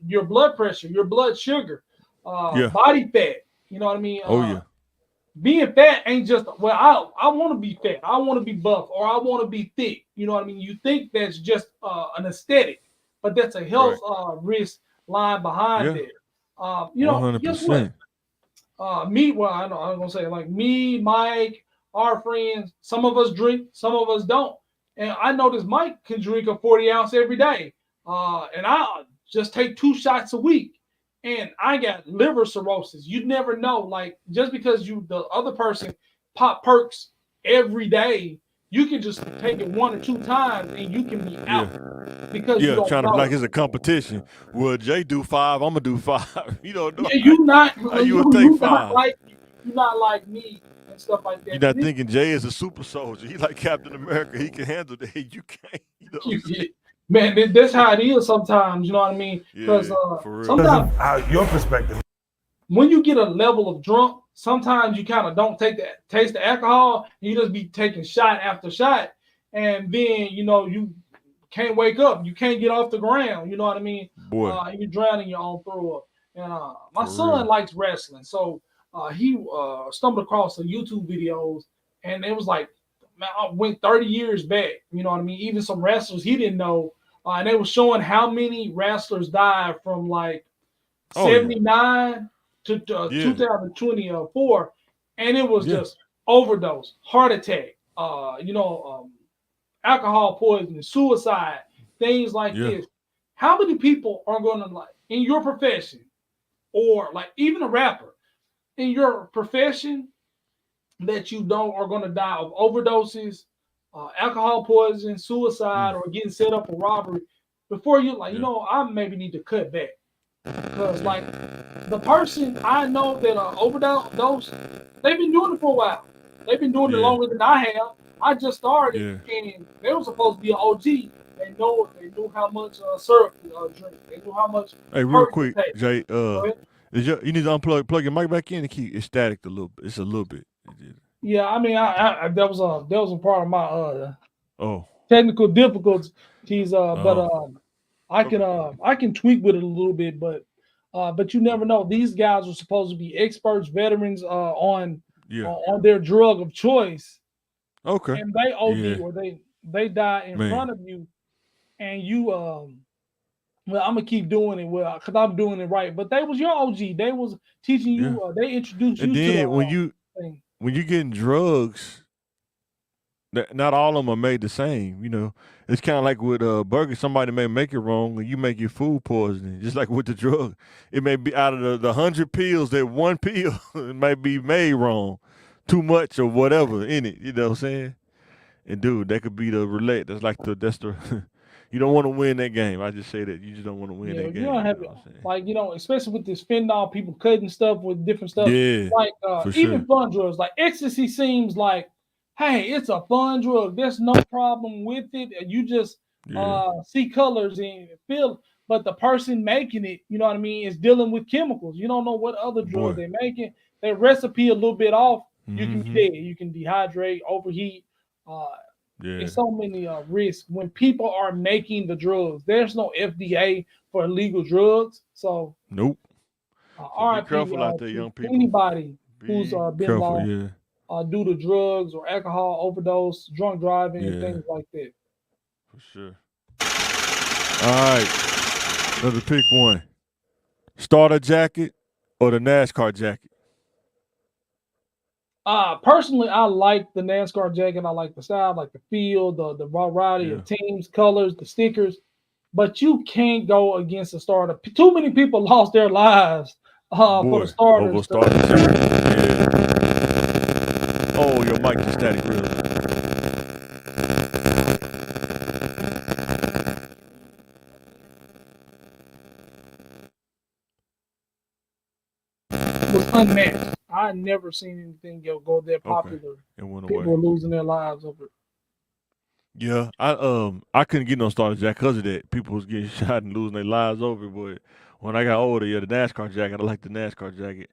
your blood pressure, your blood sugar, Yeah. body fat. You know what I mean? Oh yeah. Being fat ain't just I want to be fat, I want to be buff, or I want to be thick. You know what I mean? You think that's just an aesthetic, but that's a health Right. risk line behind Yeah. it. Guess what? 100%. Me, well, I know I'm gonna say like me, Mike, our friends. Some of us drink, some of us don't. And I notice Mike can drink a 40 ounce every day, and I just take 2 shots a week. And I got liver cirrhosis. You never know. Like just because the other person pop perks every day, you can just take it 1 or 2 times and you can be Yeah. out because you Yeah. don't Trying to be like know. it's a competition. Well, Jay do 5, I'm gonna do 5. You don't know Yeah, you not how you you would take you not 5. like you not like me and stuff like You're that. not thinking Jay is a super soldier. He like Captain America. He can handle that. You can't. You know what I'm saying? Man, that's how it is sometimes. You know what I mean? Because Yeah, for real. Because of sometimes how your perspective. when you get a level of drunk, sometimes you kind of don't take that taste the alcohol. You just be taking shot after shot, and then you can't wake up. You can't get off the ground. You know what I mean? Boy, You drown in your own throw up. And my for son real. likes wrestling, so he stumbled across some YouTube videos, and it was like, man, I went 30 years back. You know what I mean? Even some wrestlers he didn't know, and they were showing how many wrestlers died from like Oh yeah. 79 to Yeah. 2024, and it was Yeah. just overdose, heart attack, alcohol poisoning, suicide, things like Yeah. this. How many people are going to, like, in your profession, or like even a rapper in your profession, that you know are going to die of overdoses, alcohol poisoning, suicide, Mm. or getting set up for robbery before you, like, Yeah. I maybe need to cut back? Because, Yeah. like, the person I know that overdose, they've been doing it for a while. They've been doing it Yeah. longer than I have. I just started, Yeah. and they were supposed to be an OG. They knew how much syrup to drink. They knew how much Hey, real perk to quick, take. Jay. Go ahead. You need to plug your mic back in and keep it static a little bit. It's a little bit. Yeah, I mean, that was a part of my Oh, technical difficulties. But oh, okay. I can tweak with it a little bit, but you never Okay. know. These guys are supposed to be experts, veterans Yeah. on their drug of choice, Okay. and they Yeah. OD or they die in Man. front of you, and you well, I'm gonna keep doing it well because I'm doing it right. But they was your OG. They was teaching Yeah. you. They introduced And you to the then thing. when you getting drugs, not all of them are made the same. It's kind of like with burgers. Somebody may make it wrong, and you make your food poisoning. Just like with the drug, it may be out of the 100 pills, that one pill it might be made wrong, too much or whatever in it. You know what I'm saying? And dude, that could be the relate. That's the you don't want to win that game. I just say that you just don't want to win Yeah, that you don't game. You have know what I'm saying? like especially with this fentanyl, people cutting stuff with different stuff. Yeah, Like for even sure. fun drugs, like ecstasy seems like, hey, it's a fun drug. There's no problem with it. You just Yeah, see colors and feel. But the person making it, you know what I mean, is dealing with chemicals. You don't know what other drug boy. they're making. Their recipe a little bit off. You can be Mm-hmm. dead. You can dehydrate, overheat. Uh, Yeah. it's so many risks when people are making the drugs. There's no FDA for illegal drugs. So Nope. So be RIP careful out there, to young people. anybody who's Be been careful. lost Yeah. due to drugs or alcohol overdose, drunk driving, and Yeah. things like that. For sure. All right. Another pick one. Starter jacket or the NASCAR jacket. Personally, I like the NASCAR jacket. I like the style, like the feel, the variety Yeah. of teams, colors, the stickers. But you can't go against the starter. Too many people lost their lives for the Boy, over starters. starter jacket. Yeah. Oh, your mic is static real bad. Was unmatched. I never seen anything go that Okay. popular. It went People away. are losing their lives over it. Yeah, I couldn't get no starter jacket because of that. People was getting shot and losing their lives over it. But when I got older, yeah, the NASCAR jacket, I like the NASCAR jacket.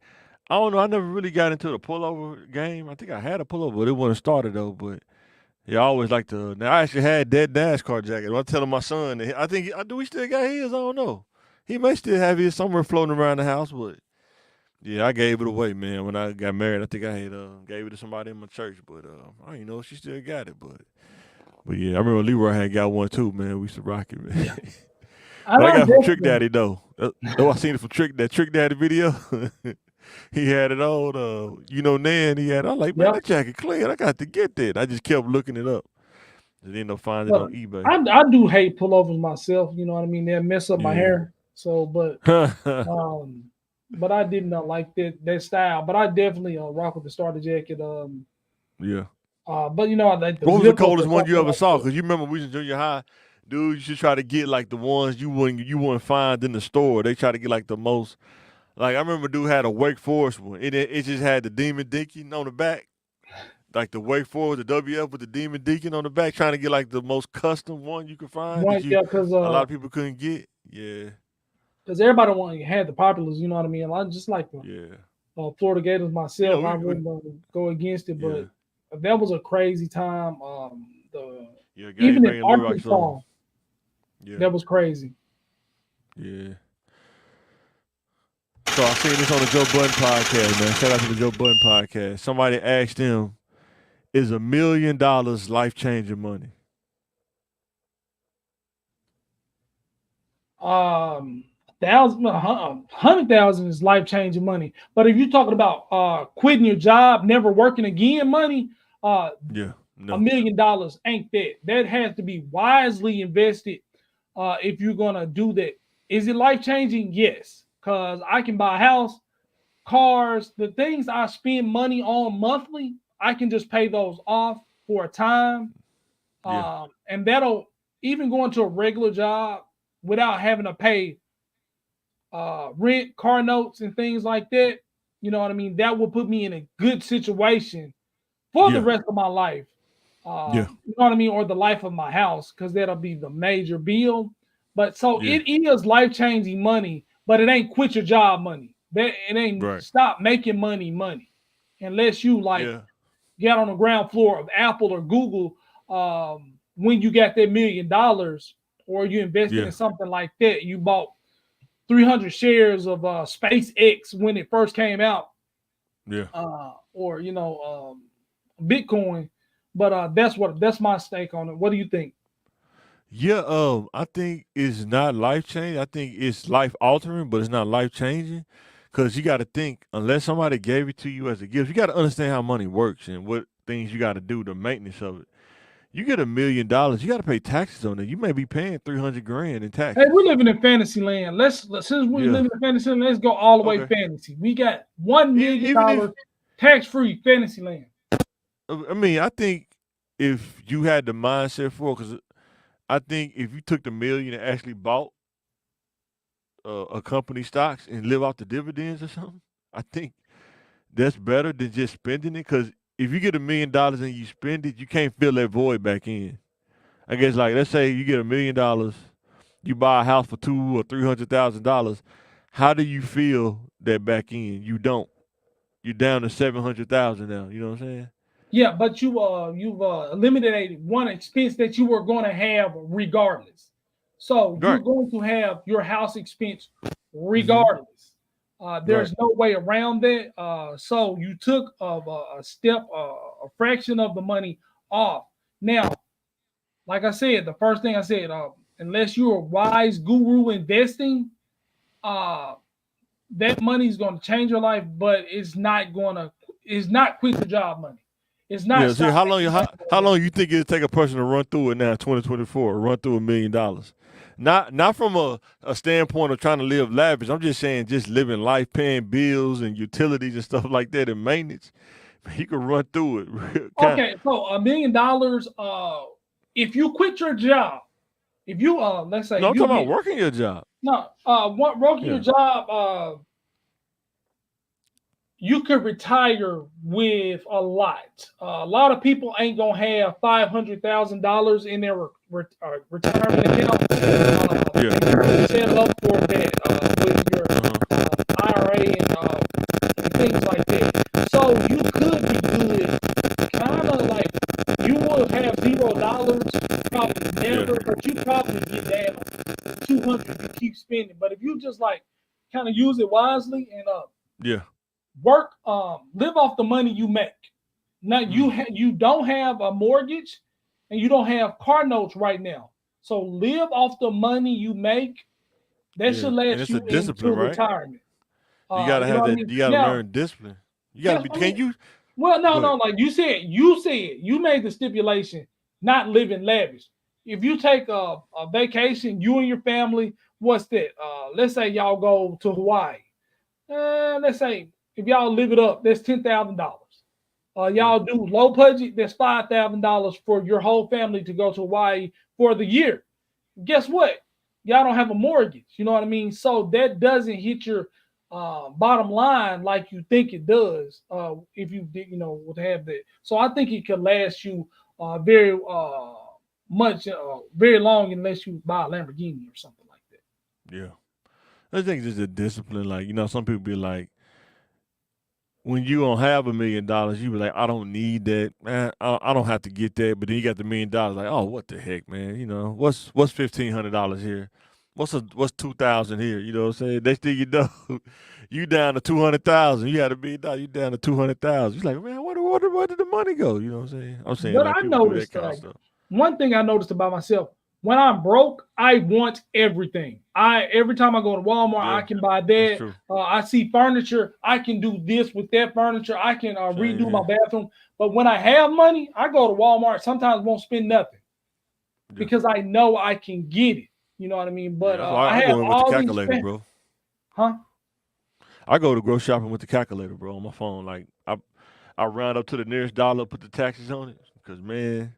I don't know. I never really got into the pullover game. I think I had a pullover, but it wasn't started though. But yeah, I always like the. Now I actually had that NASCAR jacket. I was telling my son, that I think do we still got his? I don't know. He may still have his somewhere floating around the house, but yeah, I gave it away, man. When I got married, I think I had gave it to somebody in my church, but I don't even know if she still got it, but yeah, I remember Leroy had got one too, man. We used to rock it, man. And But I I got it from Trick definitely, Daddy though. Though I seen it from that Trick Daddy video. He had it on. Nan. He had. I'm like, man, yep. that jacket clean. I got to get that. I just kept looking it up. And ended up finding it But on eBay. I do hate pullovers myself. You know what I mean? They mess up my Yeah. hair. So, um, but I did not like that style. But I definitely rock with the starter jacket. Yeah. But I like the What was the zip up or coldest one you something ever like saw? that. Cause you remember we was in junior high, dude. You should try to get like the ones you wouldn't find in the store. They try to get like the most. Like I remember, dude had a Wake Forest one. It just had the Demon Deacon on the back, like the Wake Forest, the WF with the Demon Deacon on the back, trying to get like the most custom one you could find that One, you yeah, because a lot of people couldn't get. Yeah, everybody had the populars. You know what I mean? I just like the yeah, Florida Gators myself. I we wouldn't go against it, yeah, but that was a crazy time. The yeah. Gage Even in Bay and Little Rock Arkansas, Zone. Yeah, that was crazy. yeah. So I seen this on the Joe Budden podcast, man. Shout out to the Joe Budden podcast. Somebody asked him, "Is $1 million life changing money?" Um, 100,000 is life changing money. But if you're talking about quitting your job, never working again, money, Yeah, $1 no, million ain't that. That has to be wisely invested. If you're gonna do that, is it life changing? Yes, because I can buy a house, cars, the things I spend money on monthly. I can just pay those off for a time, yeah, and that'll even go into a regular job without having to pay rent, car notes, and things like that. You know what I mean? That will put me in a good situation for the yeah, rest of my life. yeah, You know what I mean? Or the life of my house, because that'll be the major bill. But so yeah, it is life changing money, but it ain't quit your job money. That it ain't Right. stop making money unless you like Yeah. get on the ground floor of Apple or Google when you got that $1 million or you invested Yeah. in something like that. You bought 300 shares of SpaceX when it first came out, Yeah. or Bitcoin. But that's my stake on it. What do you think? Yeah, I think it's not life changing. I think it's life altering, but it's not life changing. Cause you got to think, unless somebody gave it to you as a gift, you got to understand how money works and what things you got to do, the maintenance of it. You get $1 million, you got to pay taxes on it. You may be paying 300 grand in Hey, taxes. we're living in fantasy land. Since we Yeah. live in fantasy land, let's go all the way Okay. fantasy. We got one million Even if dollars tax free fantasy land. I mean, I think if you had the mindset for, because I think if you took the million and actually bought a company stocks and live off the dividends or something, I think that's better than just spending it. Because if you get $1 million and you spend it, you can't fill that void back in. I guess like let's say you get $1 million, you buy a house for $200,000 or $300,000. How do you fill that back in? You don't. You're down to 700,000 now. You know what I'm saying? Yeah, but you've eliminated one expense that you were going to have regardless. So you're Right. going to have your house expense Mm-hmm. regardless. Right. There's no way around that. So you took a step, a fraction of the money off. Now, like I said, the first thing I said, unless you're a wise guru investing, uh, that money is going to change your life, but it's not quit the job money. It's not Yeah. See, stop how long making you money how, no how more. long you think it'll take a person to run through it now, 2024, run through $1 million? Not from a standpoint of trying to live lavish. I'm just saying, just living life, paying bills and utilities and stuff like that, and maintenance. You can run through it. Kind. Okay, so $1 million, if you quit your job, if you let's say No, I'm you talking about get working your job. no what working your Yeah. job, you could retire with a lot of people ain't gonna have $500,000 in their retirement account. Yeah. And you can set up for that with your Uh huh. IRA and things like that. So you could be good, kind of like you would have $0, probably Yeah. never, but you probably get down 200 to keep spending. But if you just like kind of use it wisely and Yeah. work live off the money you make. Now Mm. you don't have a mortgage and you don't have car notes right now, so live off the money you make. That Yeah. should And last it's a you discipline, into right? retirement. You gotta You know have what I that. mean? You gotta Now learn discipline. You gotta that's be. I Can mean, you well, go no, ahead? like you said you made the stipulation not living lavish. If you take a vacation, you and your family, what's that? Let's say y'all go to Hawaii. Let's say if y'all live it up, that's $10,000. Yeah. Y'all do low budget, that's $5,000 for your whole family to go to Hawaii for the year. Guess what? Y'all don't have a mortgage. You know what I mean? So that doesn't hit your bottom line like you think it does if you did, would have that. So I think it could last you very very long unless you buy a Lamborghini or something like that. Yeah. I think just a discipline. Like some people be like, when you don't have $1 million, you be like, I don't need that, man. I don't have to get that. But then you got the $1 million, like, oh, what the heck, man? What's $1,500 here? What's 2,000 here? You know what I'm saying? Next thing you know, you down to 200,000. You had $1 million, you down to 200,000. You're like, man, where did the money go? You know what I'm saying? I'm saying But like I people do that noticed kind of like stuff. one thing I noticed about myself, when I'm broke, I want everything. I every time I go to Walmart, I Yeah, can buy that's that. true. I see furniture, I can do this with that furniture. I can Same redo my here. bathroom. But when I have money, I go to Walmart. Sometimes won't spend nothing Yeah, because I know I can get it. You know what I mean? yeah. But That's why I I have go in with the all these, calculator, bro. huh? I go to grocery shopping with the calculator, bro, on my phone. Like I round up to the nearest dollar, put the taxes on it. Cause man,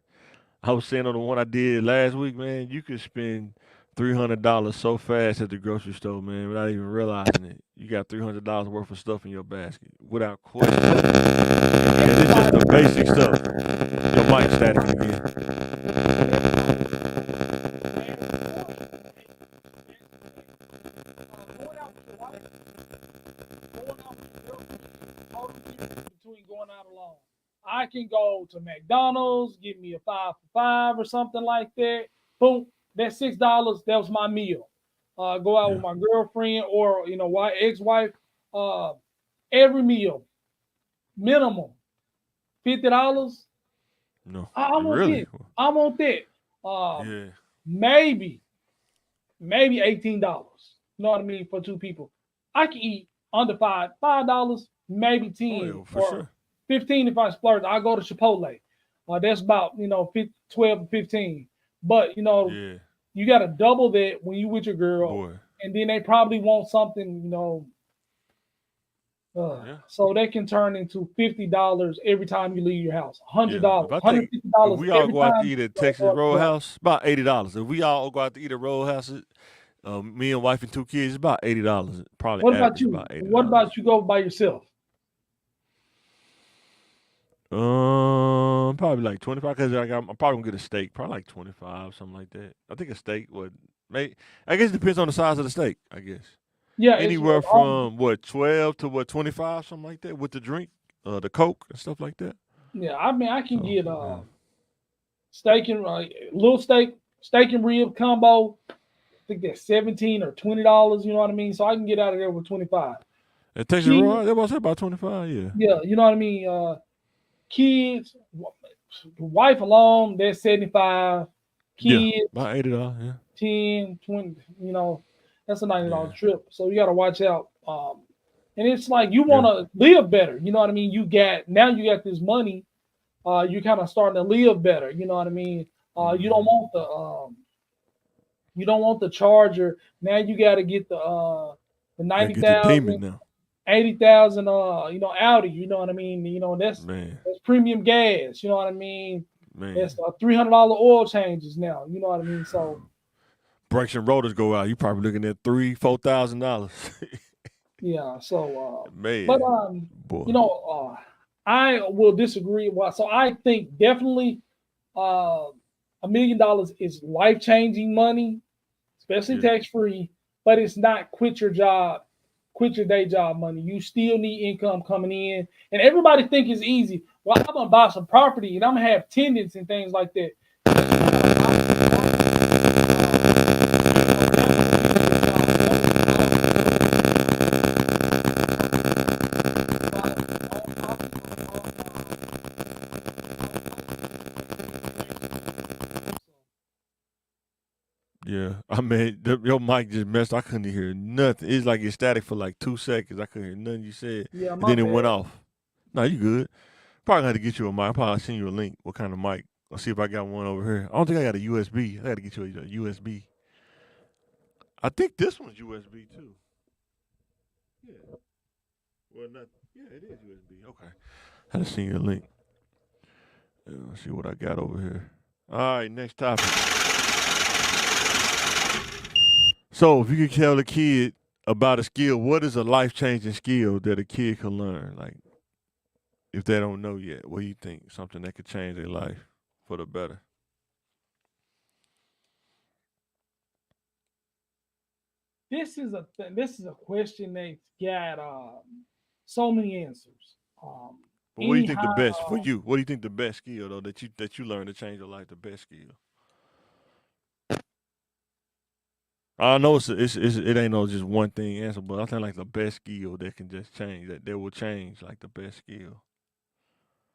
I was saying on the one I did last week, man, you could spend $300 so fast at the grocery store, man, without even realizing it. You got $300 worth of stuff in your basket without question, and it's just the Everybody, basic stuff. Your mic staticky again. going out with your wife, to McDonald's, give me a 5 for 5 or something like that. Boom, that's $6. That was my meal. Go out with Yeah. my girlfriend or ex-wife. Uh, every meal minimum $50. No. I want Really? this. I want that. Yeah. Maybe $18. You know what I mean for two people. I can eat under $5, maybe Oh 10 yeah, for or sure. 15 if I splurge. I go to Chipotle. That's about 12 or 15. But Yeah. you got to double that when you with your girl, Boy. and then they probably want something. Yeah. So that can turn into $50 every time you leave your house. $100, Yeah. If I take $150 if we all every go out to time eat you at go Texas to the Roadhouse, about $80. If we all go out to eat at Roadhouse, me and wife and two kids, it's about $80. Probably What about average you? about eighty What dollars. about you go by yourself? Probably like 25 because I'm probably gonna get a steak. Probably like 25, something like that. I think a steak would make. I guess it depends on the size of the steak. I guess Yeah, it's anywhere from what 12 to what 25, something like that, with the drink, the Coke and stuff like that. yeah. I mean, I can So get yeah, steak and little steak and rib combo. I think that's $17 or $20. You know what I mean? So I can get out of there with 25. at Texas Kids, Roadhouse, that was about 25. Yeah, yeah, you know what I mean. Kids, wife alone, that's 75. yeah, Kids, about $80. Yeah, 10, 20. That's a $90 yeah, trip. So you got to watch out. And it's like you want yeah. to live better. You know what I mean? You got this money. You're kind of starting to live better. You know what I mean? You don't Hmm. want the Charger. Now you got to get the Gotta ninety get the thousand, demon now, 80,000. Audi. You know what I mean? man, That's premium gas. You know what I mean? man. That's $300 oil changes now. You know what I mean? So Brakes and rotors go out. You probably looking at $4,000. yeah. But Man, boy. I will disagree. Well, so I think definitely uh, $1 million is life changing money, especially Yeah. tax free. But it's not quit your day job money. You still need income coming in, and everybody think it's easy. Well, I'm gonna buy some property and I'm gonna have tenants and things like that. Yes, you gotta buy some property. Yeah, I mean, your mic just messed. I couldn't hear nothing. It's like it's static for like 2 seconds. I couldn't hear nothing you said, Yeah, and my then it went bad. off. No, you good. Probably had to get you a mic. I'll probably send you a link. What kind of mic? I'll see if I got one over here. I don't think I got a USB. I got to get you a USB. I think this one's USB too. Yeah. Well, not. Yeah, it is USB. Okay. I had to send you a link. Let's see what I got over here. All right, next topic. So, if you could tell a kid about a skill, what is a life changing skill that a kid can learn? Like, if they don't know yet, what do you think? Something that could change their life for the better. This is a question that's got so many answers. But what do you think the Anyhow, best for you? What do you think the best skill though that you learn to change your life? The best skill. I know it ain't no just one thing answer, but I think like the best skill that can just change that will change like the best skill.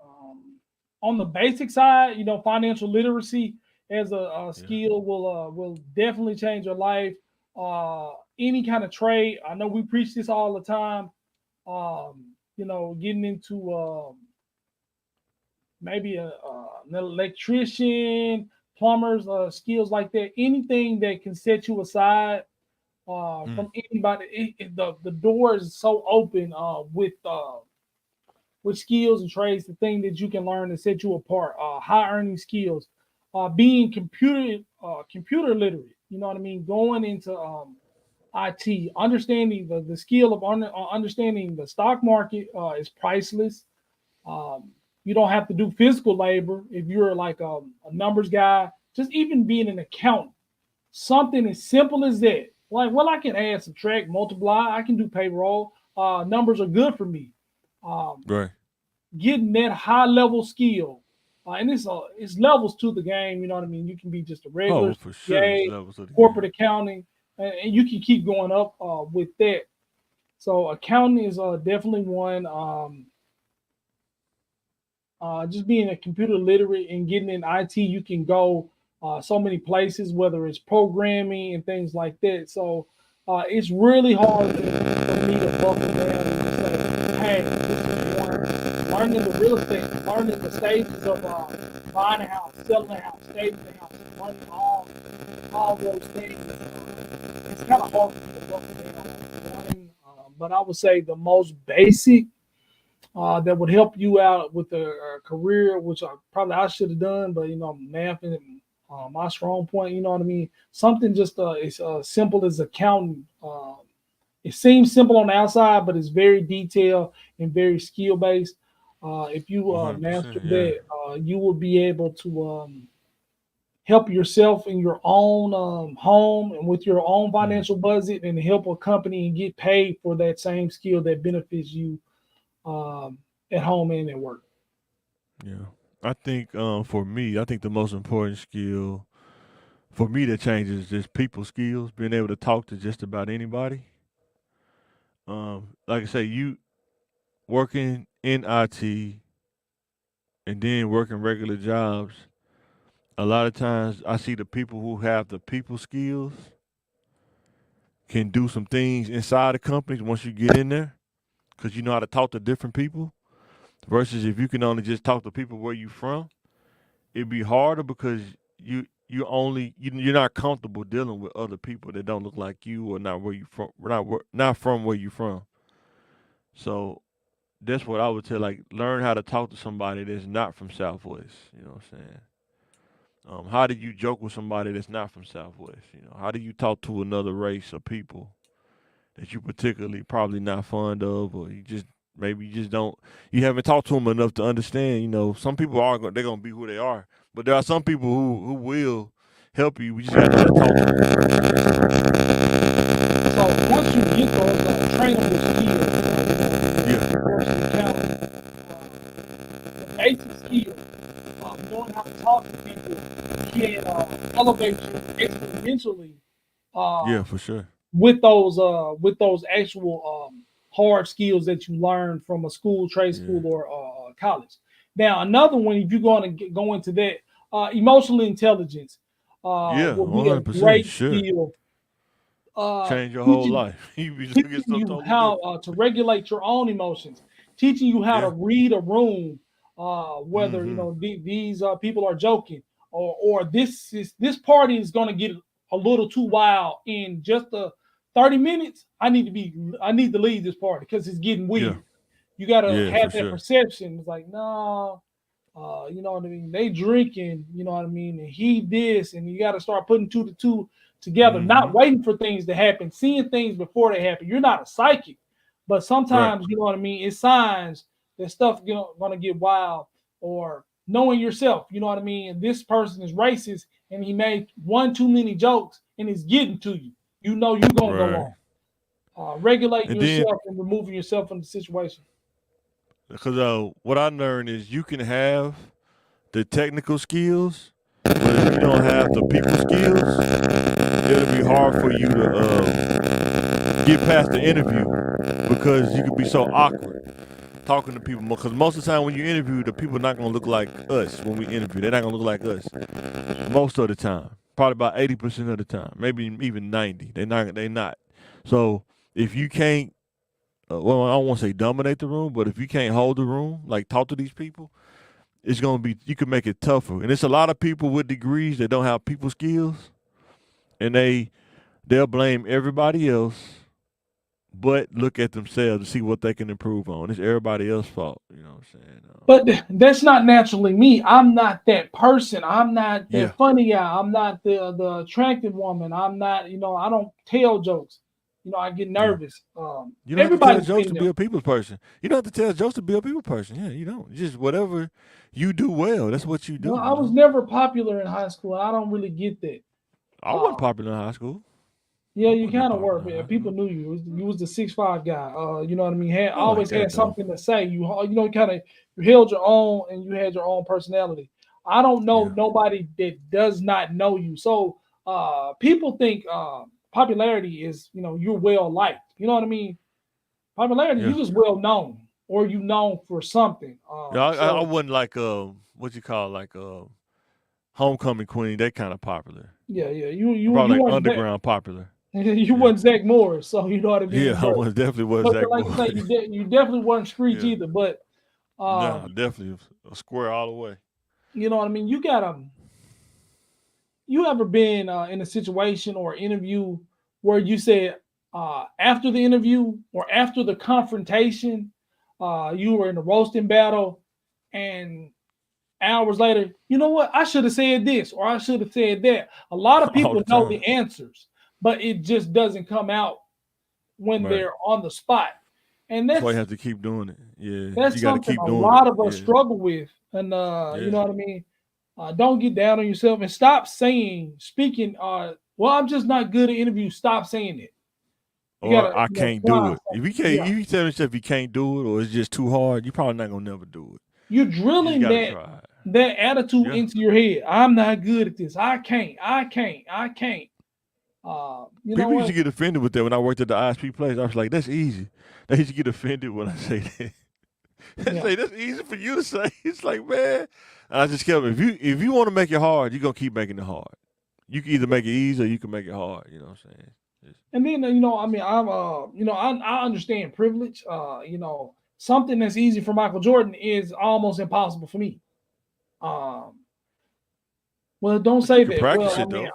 um, on the basic side, financial literacy as a Yeah, skill will definitely change your life. Any kind of trade, I know we preach this all the time. Getting into maybe an electrician, plumbers, skills like that. Anything that can set you aside mm, from anybody. The door is so open with skills and trades. The thing that you can learn to set you apart. High earning skills. Being computer literate. You know what I mean. Going into IT, understanding the skill of understanding the stock market is priceless. Um, you don't have to do physical labor if you're like a numbers guy. Just even being an accountant, something as simple as that. Like, well, I can add, subtract, multiply. I can do payroll. Numbers are good for me. Um, right. Getting that high level skill. And it's levels to the game. You know what I mean? You can be just a Oh, regular well, for sure, there's CPA, levels of the corporate game. accounting, and you can keep going up with that. So accounting is definitely one. Just being a computer literate and getting in IT, you can go so many places, whether it's programming and things like that. So it's really hard for me to buckle down and say, hey, this is one. Learning the real estate, learning the stages of buying a house, selling a house, saving a house, learning all those things. It's kind of hard for me to buckle down. But I would say the most basic that would help you out with a career, which I should have done, but math is my strong point. You know what I mean? Something just as simple as accounting. It seems simple on the outside, but it's very detailed and very skill based. If you master 100%. Yeah. that, you will be able to help yourself in your own home and with your own Mm, financial budget, and help a company and get paid for that same skill that benefits you um, at home and at work. yeah. I think for me, I think the most important skill for me that changes just people skills, being able to talk to just about anybody. Like I say, you working in IT and then working regular jobs. A lot of times, I see the people who have the people skills can do some things inside the companies once you get in there, because you know how to talk to different people. Versus if you can only just talk to people where you from, it'd be harder because you're not comfortable dealing with other people that don't look like you or not where you from, not from where you from. So that's what I would tell. Like, learn how to talk to somebody that's not from Southwest. You know what I'm saying? How do you joke with somebody that's not from Southwest? You know, how do you talk to another race of people that you particularly probably not fond of, or you just maybe you just don't you haven't talked to them enough to understand. You know, some people they're gonna be who they are, but there are some people who will help you. We just gotta know how to talk to them. So once you get those trainable skills, Yeah, course account, the basic skills of knowing how to talk to people can elevate you exponentially uh, yeah, for sure. with those actual hard skills that you learn from a school, trade Yeah, school, or college. Now, another one, if you're going to go into that, emotional intelligence yeah, will be a 100%. great Sure, skill. change your whole Teaching life. You be looking at teaching something you totally how different. to regulate your own emotions, teaching you how to Yeah. read a room, whether Mm-hmm. these people are joking, or this party is going to get a little too wild in just 30 minutes. I need to leave this party because it's getting Yeah. weird. You got to Yeah, for have that sure. perception. It's like, no, you know what I mean? They drinking, you know what I mean? And he this, and you got to start putting two to two together, Mm-hmm. not waiting for things to happen, seeing things before they happen. You're not a psychic, but Right. sometimes, you know what I mean? It's signs that stuff going to get wild, or knowing yourself, you know what I mean? And this person is racist and he made one too many jokes and it's getting to you. You know you're going to go Right. on. Regulating And then, yourself and removing yourself from the situation. because what I learned is you can have the technical skills, but if you don't have the people skills, it'll be hard for you to get past the interview because you could be so awkward talking to people. Because most of the time when you interview, the people are not gonna look like us when we interview. They're not gonna look like us most of the time. Probably about 80% of the time, maybe even 90. They're not. They not. So if you can't, well, I don't want to say dominate the room, but if you can't hold the room, like talk to these people, it's gonna be you can make it tougher. And it's a lot of people with degrees that don't have people skills, and they'll blame everybody else, but look at themselves to see what they can improve on. It's everybody else's fault. You know what I'm saying? But that's not naturally me. I'm not that person. I'm not Yeah, that funny guy. I'm not the attractive woman. I'm not, I don't tell jokes. I get yeah. nervous. You don't have to tell Everybody's jokes been to there. be a people's person. You don't have to tell jokes to be a people person. Yeah, you don't. Just whatever you do well, that's what you do. I You was know. never popular in high school. I don't really get that. I Uh, wasn't popular in high school. yeah, I you wasn't that kind of were. popular in Man. high People school. knew you. You was the 6'5" guy. You know what I mean? Not like Always had that though. something to say. You kind of you held your own and you had your own personality. I don't know Yeah. nobody that does not know you. So people think popularity is, you're well liked. You know what I mean? Popularity, you Yeah. just well known, or you known for something. Yeah. I So wasn't like what you call like homecoming queen. That kind of popular. yeah, yeah, I'm you probably like weren't Zach, underground popular. you Yeah. weren't Zach Morris, so you know what I mean. Yeah. I was definitely was But Zach like you say, Morris. you definitely weren't streets Yeah. either. But Nah, um, definitely a square all the way. you know what I mean. You ever been in a situation or interview where you said after the interview or after the confrontation, you were in a roasting battle, and hours later, you know what? I should have said this or I should have said that. A lot of All people the know time. the answers, but it just doesn't come out when Right. they're on the spot. And That's why you have to keep doing it. Yeah. You that's got to something keep a doing it. lot of us Yeah. struggle with. And you Yeah. know what I mean? Don't get down on yourself and stop speaking, well, I'm just not good at interviews. Stop saying it. You Or gotta, I can't try do it. If you can't, yeah. if you tell yourself you can't do it or it's just too hard, you're probably not gonna never do it. You're You just drilling gotta that try it. that attitude Yeah. into your head. I'm not good at this. I can't. You know People used to what? get offended with that when I worked at the ISP place. I was like, that's easy. They used to get offended when I say that. They Yeah. say that's easy for you to say. It's like, man. And I just kept if you want to make it hard, you're gonna keep making it hard. You can either make it easy or you can make it hard. You know what I'm saying? And then I mean, I understand privilege. Something that's easy for Michael Jordan is almost impossible for me. Um, well, don't But you say can that. Well, practice I it mean, though.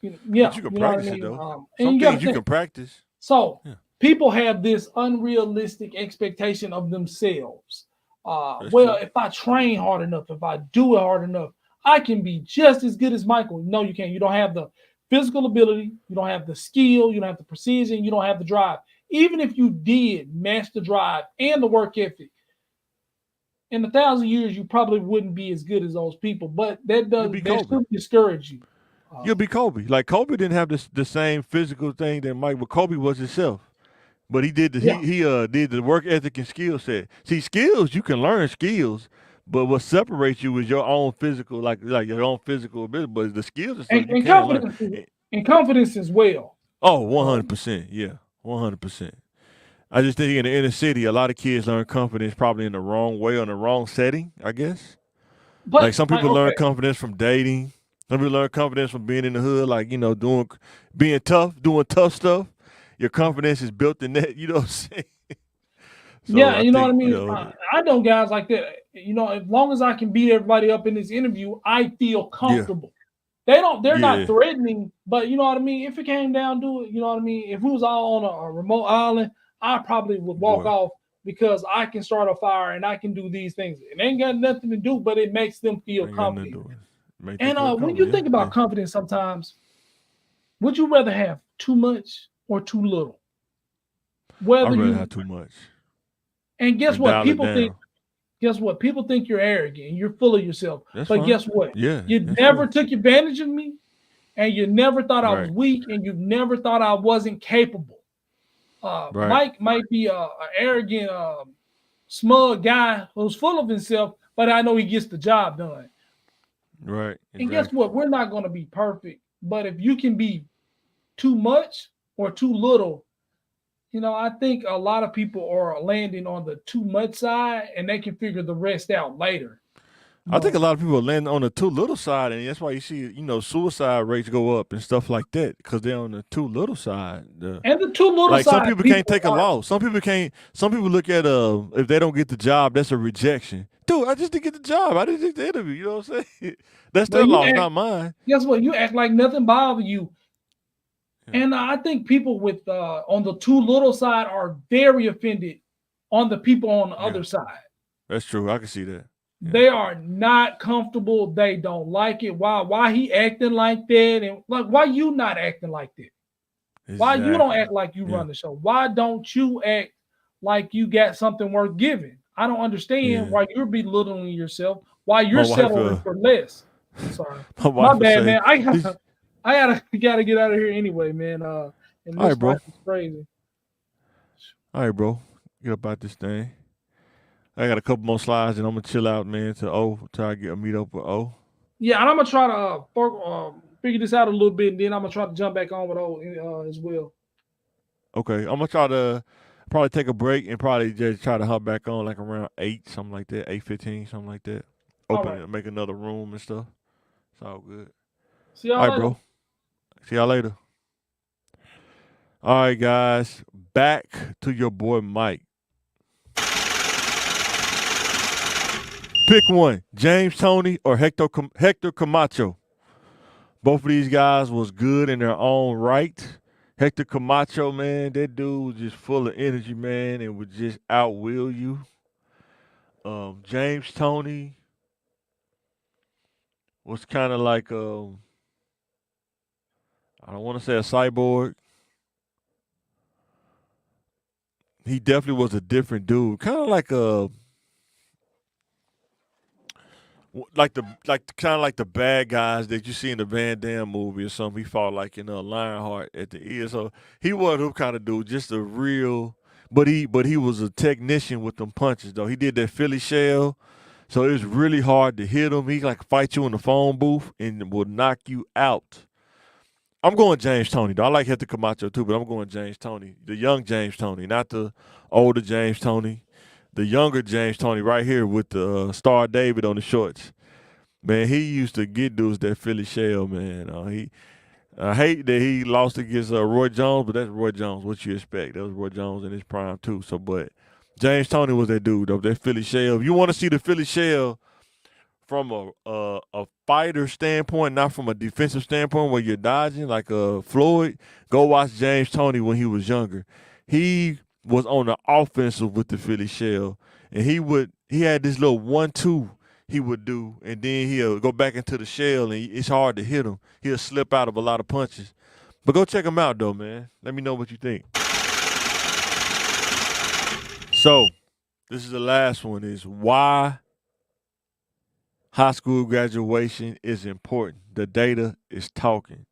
yeah, But you can you know what I practice it mean. though. And Some you got to things you think. can practice. So Yeah, people have this unrealistic expectation of themselves. that's Well, true. if I train hard enough, if I do it hard enough, I can be just as good as Michael. No, you can't. You don't have the physical ability, you don't have the skill, you don't have the precision, you don't have the drive. Even if you did match the drive and the work ethic, in 1,000 years, you probably wouldn't be as good as those people. But You'll be that Kobe. shouldn't discourage you. You'll Um, be Kobe. Like Kobe didn't have the same physical thing that Mike, but Kobe was himself. But he did the yeah, he did the work ethic and skill set. See, skills you can learn skills, but what separates you is your own physical, like your own physical ability. But the skills and stuff and, you and can learn. confidence, Eh, and confidence as well. Oh, one Uh, hundred percent, yeah, 100%. I just think in the inner city, a lot of kids learn confidence probably in the wrong way or in the wrong setting. I guess. Like but some like, people learn okay, confidence from dating. Some people learn confidence from being in the hood, like being tough, doing tough stuff. Your confidence is built in that. You know what I'm saying? So yeah, I you know what I think mean. I know guys like that. As long as I can beat everybody up in this interview, I feel yeah, comfortable. They're not yeah, threatening, but you know what I mean. If it came down to it, you know what I mean. If we was all on a remote island, I probably would walk boy, off because I can start a fire and I can do these things. It ain't got nothing to do, but it makes them feel ain't got nothing to confident. do with it. Make them And feel when comfortable. you Yeah, think about yeah. confidence, sometimes would you rather have too much or too little? I'd Whether rather have you too much and guess and what dial it people think. down. Guess what? People think you're arrogant and you're full of yourself. That's But fine. guess what? Yeah, You that's never true. took advantage of me, and you never thought I was Right, weak, and you never thought I wasn't capable. right, Mike might be a arrogant, smug guy who's full of himself, but I know he gets the job done. right. And guess Exactly. what? We're not going to be perfect, but if you can be too much or too little, I think a lot of people are landing on the too much side, and they can figure the rest out later. I think a But lot of people land on the too little side, and that's why you see, suicide rates go up and stuff like that because they're on the too little side. and the too little Like some side people can't people take a are. loss. Some people can't. Some people look at if they don't get the job, that's a rejection. Dude, I just didn't get the job. I didn't get the interview. You know what I'm saying? That's Well, their you loss, act. not mine. Guess what? You act like nothing bothers you. Yeah, And I think people with on the too little side are very offended on the people on the yeah, other side. that's true. I can see that. Yeah, They are not comfortable. They don't like it. Why he acting like that? And like why you not acting like that? Why you don't exactly. act like you Yeah, run the show? Why don't you act like you got something worth giving? I don't understand yeah. why you're belittling yourself, why My you're wife, settling for less. I'm sorry. my My wife would bad, say, man. I "This, gotta I gotta get out of here anyway, man. And all right, this life bro. is crazy. All right, bro. Get up out this thing. I got a couple more slides, and I'm gonna chill out, man. To O, till I get a meet up with O. Yeah, and I'm gonna try to figure this out a little bit, and then I'm gonna try to jump back on with old as well. Okay, I'm gonna try to probably take a break and probably just try to hop back on like around 8, something like that, 8:15, something like that. All Open right. it, make another room and stuff. It's all good. See y'all All right, later. bro. See y'all later. All right, guys. Back to your boy Mike. Pick one: James Toney or Hector Camacho. Both of these guys was good in their own right. Hector Camacho, man, that dude was just full of energy, man, and would just outwill you. James Toney was kind of like I don't want to say a cyborg. He definitely was a different dude, kind of like a like kind of like the bad guys that you see in the Van Damme movie or something. He fought like in Lionheart at the end. So he was who kind of dude, just a real. But he was a technician with them punches though. He did that Philly shell, so it was really hard to hit him. He like fight you in the phone booth and will knock you out. I'm going James Toney though. I like Hector Camacho too, but I'm going James Toney, the young James Toney, not the older James Toney, the younger James Toney right here with the Star David on the shorts. Man, he used to get dudes that Philly shell, man. I hate that he lost against Roy Jones, but that's Roy Jones. What you expect? That was Roy Jones in his prime too. So, but James Toney was that dude though. That Philly shell. If you want to see the Philly shell from a fighter standpoint, not from a defensive standpoint where you're dodging like Floyd, go watch James Toney when he was younger. He was on the offensive with the Philly shell, and he had this little 1-2 he would do, and then he'll go back into the shell, and it's hard to hit him. He'll slip out of a lot of punches. But go check him out though, man. Let me know what you think. So this is the last one: is why high school graduation is important. The data is talking.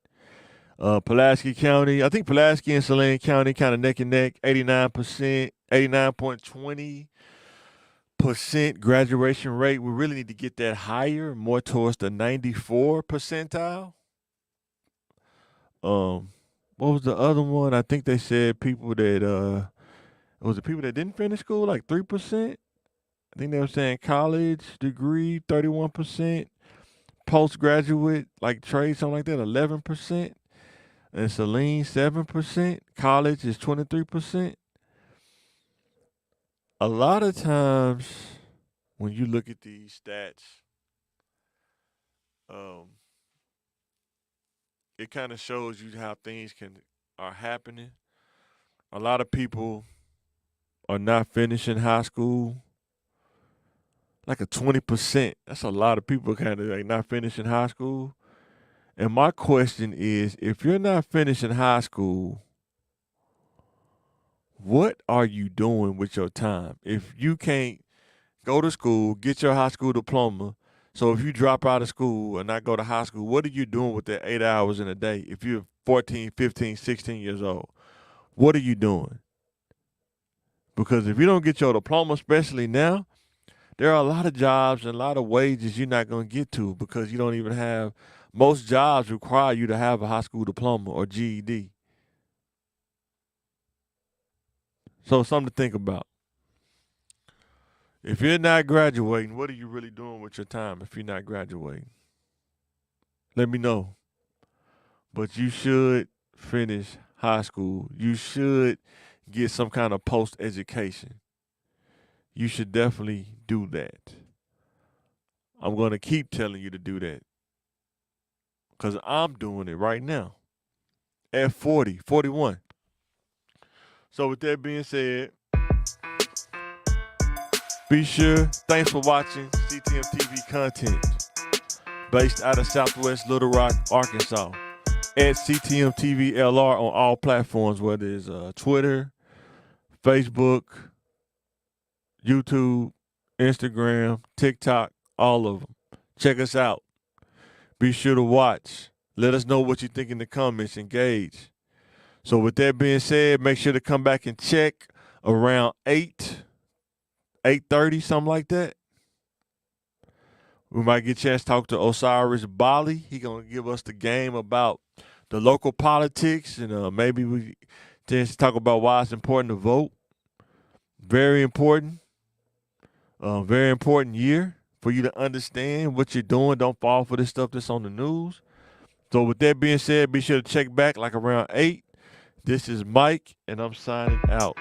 Pulaski County, I think Pulaski and Saline County kind of neck and neck, 89%, 89.20% graduation rate. We really need to get that higher, more towards the 94 percentile. Um, what was the other one? I think they said people that was it people that didn't finish school, like 3%? I think they were saying college degree, 31%. Postgraduate, like trade, something like that, 11%. And Saline, 7%. College is 23%. A lot of times when you look at these stats, um, it kind of shows you how things are happening. A lot of people are not finishing high school. Like a 20%. That's a lot of people kind of like not finishing high school. And my question is, if you're not finishing high school, what are you doing with your time? If you can't go to school, get your high school diploma, so if you drop out of school and not go to high school, what are you doing with that 8 hours in a day? If you're 14, 15, 16 years old, what are you doing? Because if you don't get your diploma, especially now, there are a lot of jobs and a lot of wages you're not going to get to because you don't even have, most jobs require you to have a high school diploma or GED. So something to think about. If you're not graduating, what are you really doing with your time if you're not graduating? Let me know. But you should finish high school. You should get some kind of post education. You should definitely do that. I'm going to keep telling you to do that because I'm doing it right now at 40, 41. So, with that being said, be sure, thanks for watching CTMTV content based out of Southwest Little Rock, Arkansas. At CTMTVLR on all platforms, whether it's Twitter, Facebook, YouTube, Instagram, TikTok, all of them. Check us out. Be sure to watch. Let us know what you think in the comments. Engage. So with that being said, make sure to come back and check around 8, 8:30, something like that. We might get a chance to talk to Osiris Bali. He gonna give us the game about the local politics, and maybe we chance to talk about why it's important to vote. Very important. Very important year for you to understand what you're doing. Don't fall for this stuff that's on the news. So with that being said, be sure to check back like around 8. This is Mike, and I'm signing out.